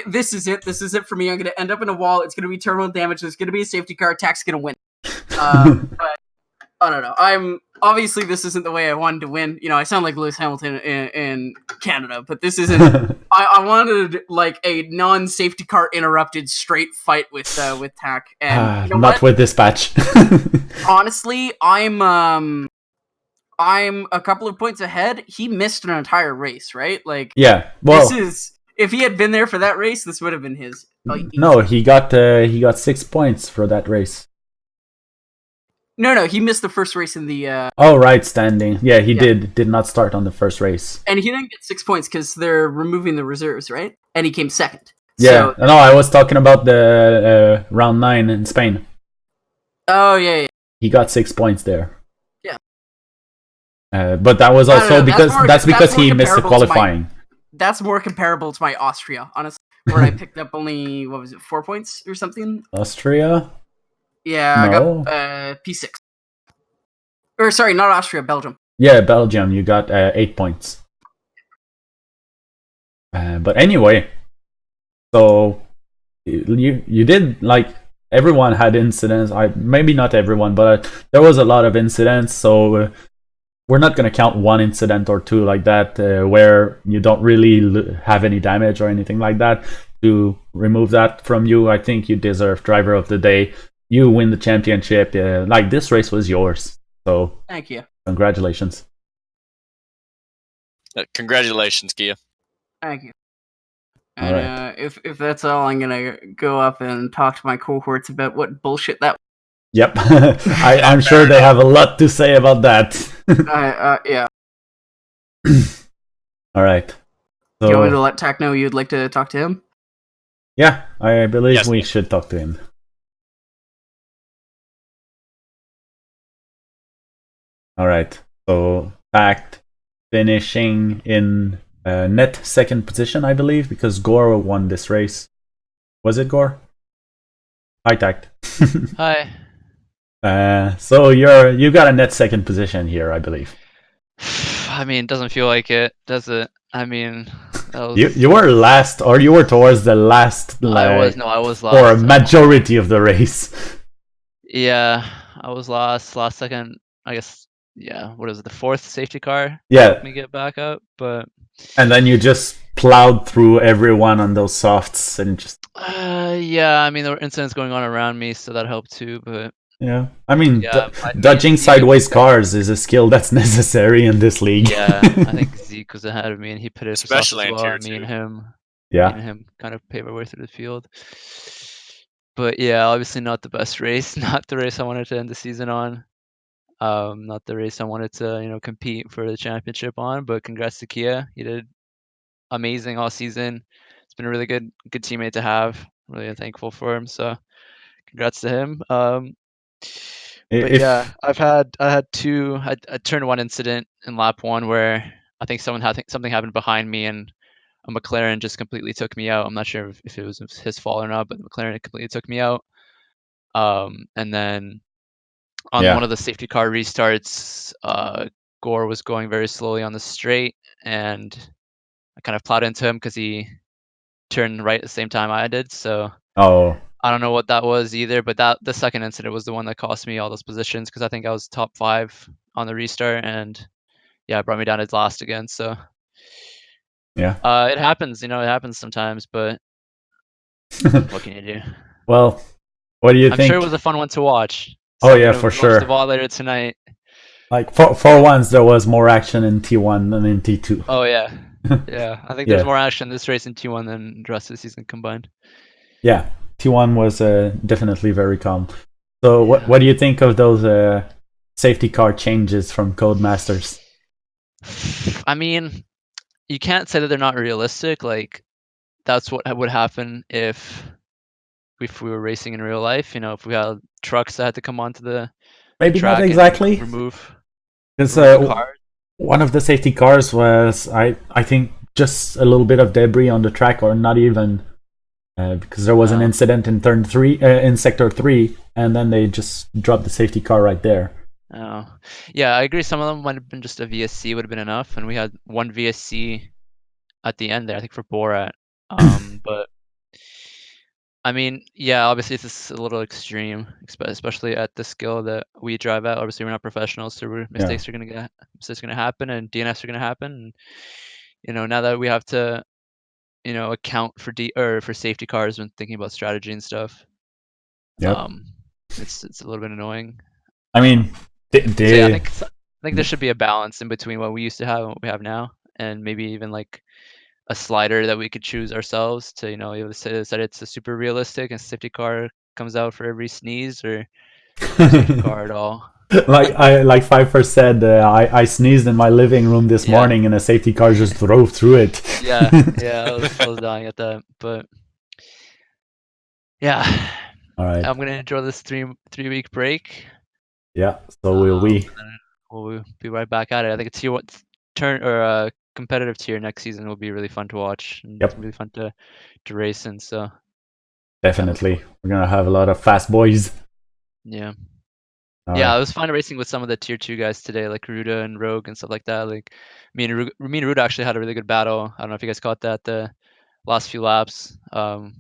Speaker 3: This is it. This is it for me. I'm going to end up in a wall. It's going to be terminal damage. There's going to be a safety car. Tack's going to win. But I don't know. Obviously, this isn't the way I wanted to win. You know, I sound like Lewis Hamilton in Canada, but this isn't. I wanted like a non-safety car interrupted straight fight with Tack, and you know
Speaker 2: not with dispatch.
Speaker 3: Honestly, I'm a couple of points ahead. He missed an entire race, right? Like,
Speaker 2: yeah. Well,
Speaker 3: if he had been there for that race, this would have been his.
Speaker 2: No, he got 6 points for that race.
Speaker 3: No, he missed the first race in the...
Speaker 2: Oh, right, standing. Yeah, he did not start on the first race.
Speaker 3: And he didn't get 6 points because they're removing the reserves, right? And he came second.
Speaker 2: Yeah, so, no, I was talking about the round 9 in Spain.
Speaker 3: Oh, yeah.
Speaker 2: He got 6 points there.
Speaker 3: Yeah.
Speaker 2: But that was also because he missed the qualifying.
Speaker 3: That's more comparable to my Austria, honestly, where I picked up only, 4 points or something?
Speaker 2: Austria?
Speaker 3: Yeah, no. I got P6. Or sorry, not Austria, Belgium.
Speaker 2: Yeah, Belgium, you got 8 points. But anyway, so you did like everyone had incidents. I maybe not everyone, but there was a lot of incidents. So we're not gonna count one incident or two like that where you don't really have any damage or anything like that. To remove that from you, I think you deserve driver of the day. You win the championship. Like this race was yours. So
Speaker 3: Thank you.
Speaker 2: congratulations.
Speaker 1: Congratulations, Kia.
Speaker 3: Thank you.
Speaker 2: All
Speaker 3: And
Speaker 2: right.
Speaker 3: if that's all, I'm gonna go up and talk to my cohorts about what bullshit that.
Speaker 2: Yep. I'm sure they have a lot to say about that.
Speaker 3: Yeah.
Speaker 2: All right.
Speaker 3: Do you want me to
Speaker 2: So
Speaker 3: let Tack know you'd like to talk to him?
Speaker 2: yeah, I believe
Speaker 1: Yes,
Speaker 2: we
Speaker 1: yes.
Speaker 2: should talk to him. All right. So Pact finishing in net second position, I believe, because Gore won this race. Was it Gore? Hi, Tact.
Speaker 4: Hi.
Speaker 2: So you got a net second position here, I believe.
Speaker 4: I mean, it doesn't feel like it, does it? I mean, that was.
Speaker 2: You were last, or you were towards the last,
Speaker 4: I was
Speaker 2: for a
Speaker 4: last.
Speaker 2: majority of the race.
Speaker 4: Yeah, I was last second. I guess. Yeah, what is it? The fourth safety car
Speaker 2: Yeah,
Speaker 4: helped me get back up, but
Speaker 2: and then you just plowed through everyone on those softs and just
Speaker 4: yeah. I mean, there were incidents going on around me, so that helped too. But
Speaker 2: yeah. I mean,
Speaker 4: yeah, I mean,
Speaker 2: dodging sideways cars is a skill that's necessary in this league.
Speaker 4: yeah, I think Zeke was ahead of me, and he pitted for soft
Speaker 1: Especially
Speaker 4: as
Speaker 1: in
Speaker 4: well.
Speaker 1: tier
Speaker 4: And me and
Speaker 1: two.
Speaker 4: him,
Speaker 2: Yeah.
Speaker 4: kind of paved our way through the field. But yeah, obviously not the best race, not the race I wanted to end the season on. Not the race I wanted to, compete for the championship on. But congrats to Kia. He did amazing all season. It's been a really good teammate to have. Really thankful for him. So congrats to him. But yeah,
Speaker 2: If
Speaker 4: I had two. I turned one incident in lap one where I think something happened behind me and a McLaren just completely took me out. I'm not sure if it was his fault or not, but the McLaren completely took me out. And then on one
Speaker 2: yeah.
Speaker 4: of the safety car restarts, Gore was going very slowly on the straight, and I kind of plowed into him because he turned right at the same time I did. So
Speaker 2: Oh,
Speaker 4: I don't know what that was either, but the second incident was the one that cost me all those positions because I think I was top 5 on the restart, and yeah, it brought me down to last again. So
Speaker 2: yeah.
Speaker 4: it happens, it happens sometimes, but what can you do?
Speaker 2: Well, what do you
Speaker 4: I'm sure it
Speaker 2: think?
Speaker 4: was a fun one to watch. So
Speaker 2: Oh
Speaker 4: I'm
Speaker 2: yeah,
Speaker 4: gonna
Speaker 2: for
Speaker 4: watch the
Speaker 2: sure.
Speaker 4: ball later tonight.
Speaker 2: Like for once, there was more action in T1 than in T2.
Speaker 4: Oh yeah, yeah. I think there's
Speaker 2: Yeah,
Speaker 4: more action in this race in T1 than the rest of the season combined.
Speaker 2: yeah. T1 was definitely very calm. So
Speaker 4: Yeah.
Speaker 2: what do you think of those safety car changes from Codemasters?
Speaker 4: I mean, you can't say that they're not realistic. Like that's what would happen if we were racing in real life. If we had trucks that had to come onto the
Speaker 2: Maybe not
Speaker 4: track and
Speaker 2: exactly, because
Speaker 4: remove the car.
Speaker 2: one of the safety cars was I think just a little bit of debris on the track, or not even because there was an
Speaker 4: Oh,
Speaker 2: incident in turn 3 in sector 3, and then they just dropped the safety car right there.
Speaker 4: oh, yeah. I agree. Some of them might have been just a VSC would have been enough, and we had one VSC at the end there. I think for Borat. But I mean, yeah, obviously this is a little extreme, especially at the skill that we drive at. Obviously, we're not professionals, so
Speaker 2: Yeah.
Speaker 4: mistakes are gonna happen, and DNFs are gonna happen. And now that we have to, account for or for safety cars when thinking about strategy and stuff,
Speaker 2: Yep.
Speaker 4: um, it's a little bit annoying.
Speaker 2: I mean,
Speaker 4: So yeah,
Speaker 2: the
Speaker 4: I think there should be a balance in between what we used to have and what we have now, and maybe even like a slider that we could choose ourselves to, decide it's a super realistic and safety car comes out for every sneeze, or no safety car at all.
Speaker 2: like Pfeiffer said, I sneezed in my living room this
Speaker 4: Yeah,
Speaker 2: morning, and a safety car just drove through it.
Speaker 4: yeah, I was dying at that, but yeah,
Speaker 2: All right.
Speaker 4: I'm gonna enjoy this 3 week break.
Speaker 2: Yeah. So will we?
Speaker 4: And then we'll be right back at it. I think a tier one turn or a competitive tier next season will be really fun to watch and it's
Speaker 2: Yep.
Speaker 4: really fun to race in. So yeah, I'm looking
Speaker 2: Definitely.
Speaker 4: forward.
Speaker 2: We're gonna have a lot of fast boys.
Speaker 4: Yeah. Yeah, I
Speaker 2: Alright.
Speaker 4: was fine racing with some of the tier 2 guys today, like Ruda and Rogue and stuff like that. Like me and Ruda actually had a really good battle. I don't know if you guys caught that the last few laps. Yeah,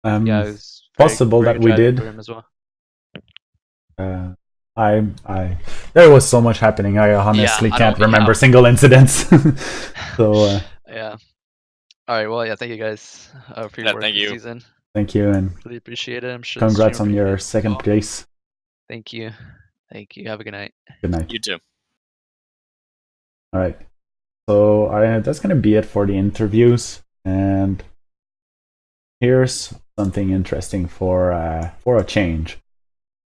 Speaker 4: it was
Speaker 2: Possible
Speaker 4: very
Speaker 2: that
Speaker 4: good
Speaker 2: we
Speaker 4: driving
Speaker 2: did.
Speaker 4: for him as well.
Speaker 2: I there was so much happening. I
Speaker 4: Yeah,
Speaker 2: honestly
Speaker 4: I
Speaker 2: can't
Speaker 4: don't.
Speaker 2: remember
Speaker 4: Yeah,
Speaker 2: single incidents. So
Speaker 4: yeah. All right. Well, yeah. Thank you guys for your
Speaker 1: Yeah,
Speaker 4: work
Speaker 1: thank
Speaker 4: this
Speaker 1: you.
Speaker 4: season.
Speaker 2: thank you and
Speaker 4: Really appreciate it. I'm sure the stream
Speaker 2: congrats on your
Speaker 4: appreciates it as
Speaker 2: second
Speaker 4: well.
Speaker 2: place.
Speaker 4: Thank you. Thank you. Have a good night.
Speaker 2: Good night.
Speaker 1: You too.
Speaker 2: All right. So that's gonna be it for the interviews, and here's something interesting for a change.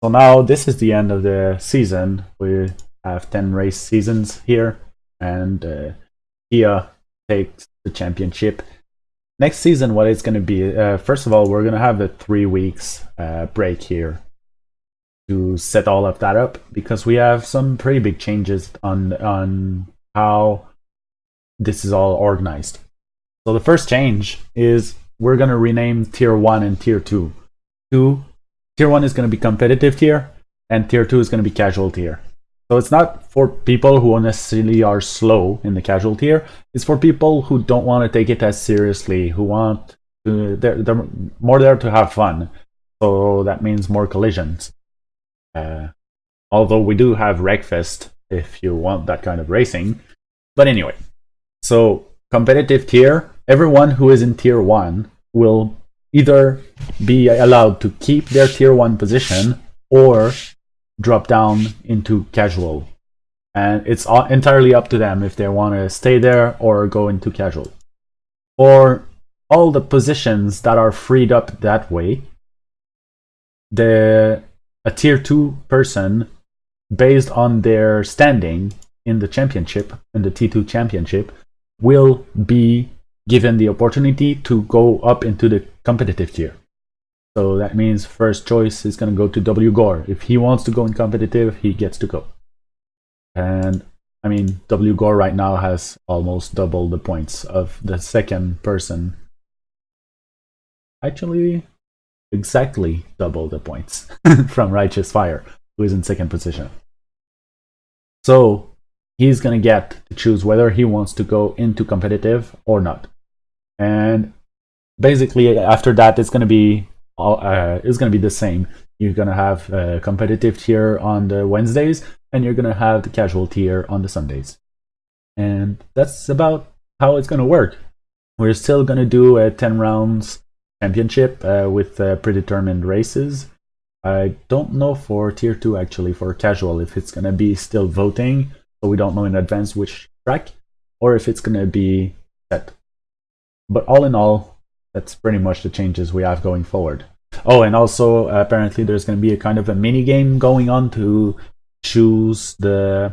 Speaker 2: So now this is the end of the season. We have 10 race seasons here, and Kia takes the championship. Next season, what it's going to be, first of all, we're going to have a 3 weeks break here to set all of that up, because we have some pretty big changes on how this is all organized. So the first change is we're going to rename Tier 1 and Tier 2. Tier 1 is going to be competitive tier, and Tier 2 is going to be casual tier. So it's not for people who necessarily are slow in the casual tier. It's for people who don't want to take it as seriously, who want to, they're more there to have fun. So that means more collisions. Although we do have Wreckfest if you want that kind of racing. But anyway, so competitive tier, everyone who is in Tier 1 will either be allowed to keep their Tier 1 position or drop down into casual. And it's entirely up to them if they want to stay there or go into casual. For all the positions that are freed up that way, a Tier 2 person, based on their standing in the championship, in the T2 championship, will be given the opportunity to go up into the competitive tier. So that means first choice is going to go to W Gore. If he wants to go in competitive, he gets to go. And I mean, W Gore right now has almost double the points of the second person. Actually, exactly double the points from Righteous Fire, who is in second position. So he's going to get to choose whether he wants to go into competitive or not. And basically, after that, it's going to be the same. You're going to have a competitive tier on the Wednesdays, and you're going to have the casual tier on the Sundays. And that's about how it's going to work. We're still going to do a 10 rounds championship with predetermined races. I don't know for tier 2 actually, for casual, if it's going to be still voting, so we don't know in advance which track, or if it's going to be set. But all in all, that's pretty much the changes we have going forward. Oh, and also apparently there's going to be a kind of a mini game going on to choose the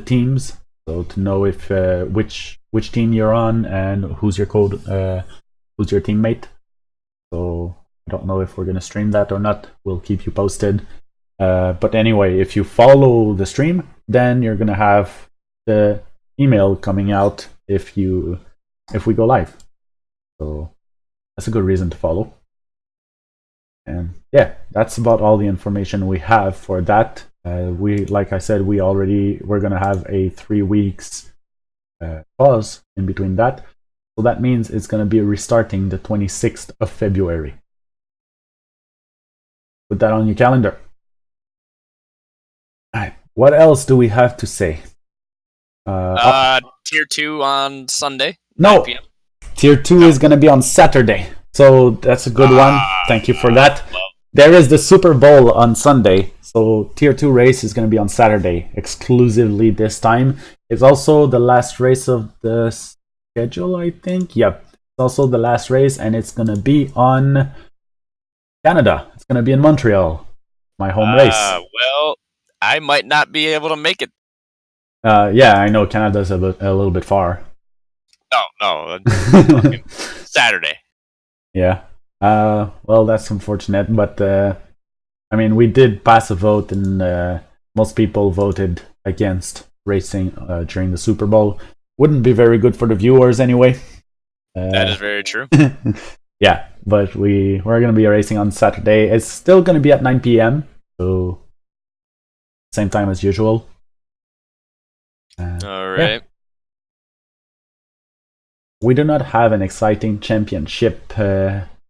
Speaker 2: teams, so to know if which team you're on and who's your who's your teammate. So I don't know if we're going to stream that or not. We'll keep you posted. But anyway, if you follow the stream, then you're going to have the email coming out if we go live. So that's a good reason to follow. And yeah, that's about all the information we have for that. Like I said, we're going to have a 3 weeks pause in between that. So that means it's going to be restarting the 26th of February. Put that on your calendar. All right. What else do we have to say?
Speaker 1: Tier 2 on Sunday.
Speaker 2: No,
Speaker 1: 9 p.m.
Speaker 2: Tier 2 is going to be on Saturday. So that's a good one. Thank you for that.
Speaker 1: Well,
Speaker 2: There is the Super Bowl on Sunday. So Tier 2 race is going to be on Saturday exclusively this time. It's also the last race of the schedule, I think. Yep. It's also the last race, and it's going to be on Canada. It's going to be in Montreal. My home race.
Speaker 1: Well, I might not be able to make it.
Speaker 2: Yeah, I know Canada's a little bit far.
Speaker 1: No. Saturday.
Speaker 2: Yeah. Well, that's unfortunate, but I mean, we did pass a vote, and most people voted against racing during the Super Bowl. Wouldn't be very good for the viewers anyway.
Speaker 1: That is very true.
Speaker 2: Yeah, but we're going to be racing on Saturday. It's still going to be at 9 p.m. So same time as usual.
Speaker 1: All right.
Speaker 2: We do not have an exciting championship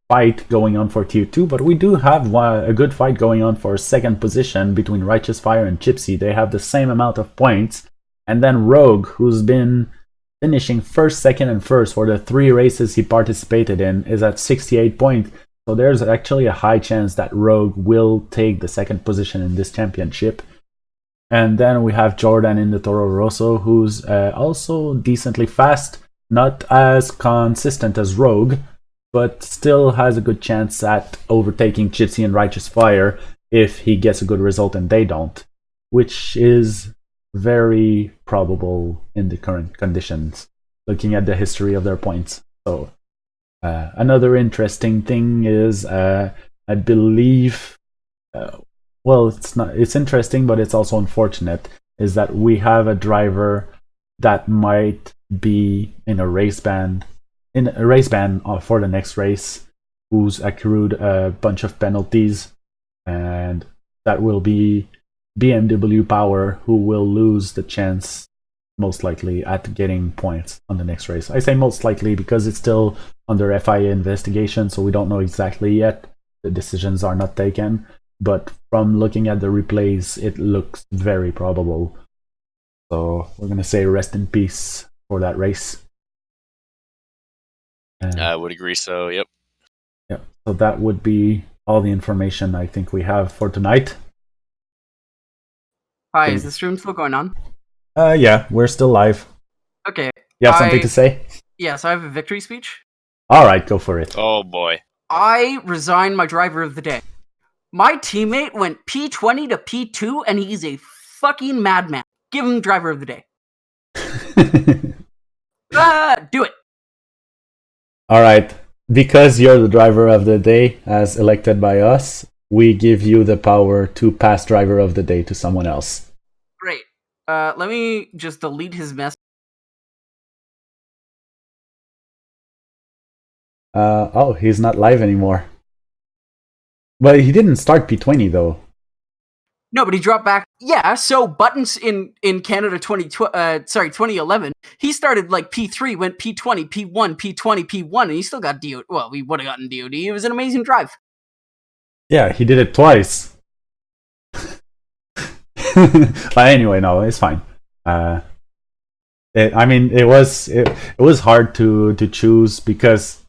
Speaker 2: fight going on for Tier 2, but we do have a good fight going on for second position between Righteous Fire and Gypsy. They have the same amount of points. And then Rogue, who's been finishing first, second, and first for the 3 races he participated in, is at 68 points. So there's actually a high chance that Rogue will take the second position in this championship. And then we have Jordan in the Toro Rosso, who's also decently fast. Not as consistent as Rogue, but still has a good chance at overtaking Gypsy and Righteous Fire if he gets a good result and they don't, which is very probable in the current conditions, looking at the history of their points. So another interesting thing is, I believe, well, it's interesting, but it's also unfortunate, is that we have a driver that might be in a race ban for the next race, who's accrued a bunch of penalties, and that will be BMW Power, who will lose the chance most likely at getting points on the next race. I say most likely because it's still under FIA investigation, so we don't know exactly yet. The decisions are not taken, but from looking at the replays, it looks very probable. So we're going to say rest in peace for that race.
Speaker 1: I would agree so, yep.
Speaker 2: Yeah, so that would be all the information I think we have for tonight.
Speaker 3: Hi, is the stream still going on?
Speaker 2: Yeah, we're still live.
Speaker 3: Okay.
Speaker 2: You have something to say?
Speaker 3: Yes, I have a victory speech.
Speaker 2: All right, go for it.
Speaker 1: Oh boy.
Speaker 3: I resign my driver of the day. My teammate went P20 to P2, and he's a fucking madman. Give him driver of the day. Do it.
Speaker 2: All right. Because you're the driver of the day, as elected by us, we give you the power to pass driver of the day to someone else.
Speaker 3: Great. Let me just delete his message.
Speaker 2: Oh, he's not live anymore. But he didn't start P20 though.
Speaker 3: No, but he dropped back. Yeah, so Buttons in Canada 2011, he started like P3, went P20, P1, P20, P1, and he still got DOD. Well, we would have gotten DOD. It was an amazing drive.
Speaker 2: Yeah, he did it twice. But anyway, no, it's fine. It was hard to choose because,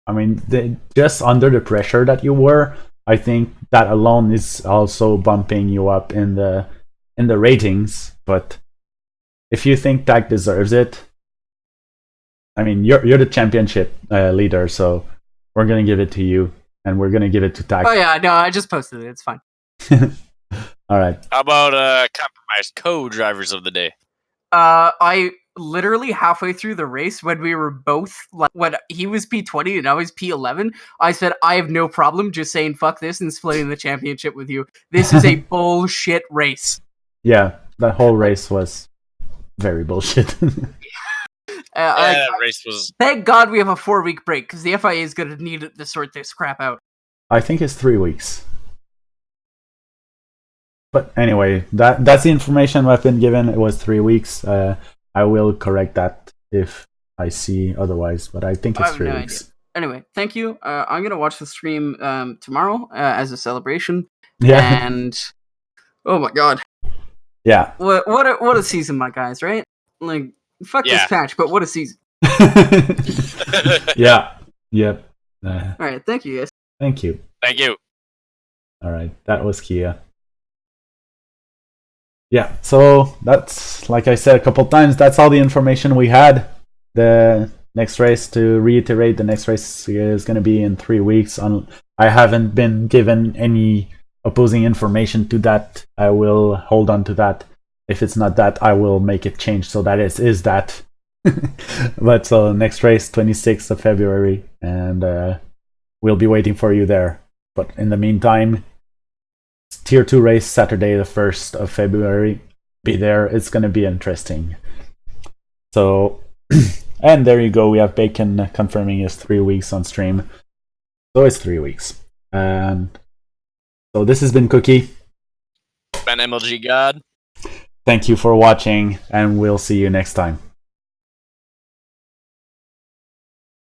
Speaker 2: I mean, just under the pressure that you were, I think that alone is also bumping you up in the ratings. But if you think TAC deserves it, I mean, you're the championship leader, so we're gonna give it to you, and we're gonna give it to TAC.
Speaker 3: Oh yeah, no, I just posted it. It's fine.
Speaker 2: All right.
Speaker 1: How about compromised co-drivers of the day?
Speaker 3: I literally halfway through the race when we were both like when he was P20 and I was P11, I said I have no problem just saying fuck this and splitting the championship with you. This is a bullshit race.
Speaker 2: Yeah, that whole race was very bullshit.
Speaker 1: That race was.
Speaker 3: Thank God we have a 4-week break because the FIA is going to need to sort this crap out.
Speaker 2: I think it's 3 weeks. But anyway, that's the information I've been given. It was 3 weeks. I will correct that if I see otherwise, but I think it's 3 weeks.
Speaker 3: Idea. Anyway, thank you. I'm gonna watch the stream tomorrow as a celebration.
Speaker 2: Yeah.
Speaker 3: And oh my god.
Speaker 2: Yeah.
Speaker 3: What a season, my guys! Right? Like fuck this patch, but what a season.
Speaker 2: Yeah. Yep.
Speaker 3: All right. Thank you, guys.
Speaker 2: Thank you.
Speaker 1: Thank you.
Speaker 2: All right. That was Kia. Yeah, so that's, like I said a couple times, that's all the information we had. The next race, to reiterate, the next race is going to be in 3 weeks. I haven't been given any opposing information to that. I will hold on to that. If it's not that, I will make it change so that it is that. But so next race, 26th of February, and we'll be waiting for you there. But in the meantime, Tier 2 race Saturday the 1st of February. Be there. It's going to be interesting. So, and there you go. We have Bacon confirming his 3 weeks on stream. So it's 3 weeks. And So this has been Cookie.
Speaker 1: Ben MLG God.
Speaker 2: Thank you for watching, and we'll see you next time.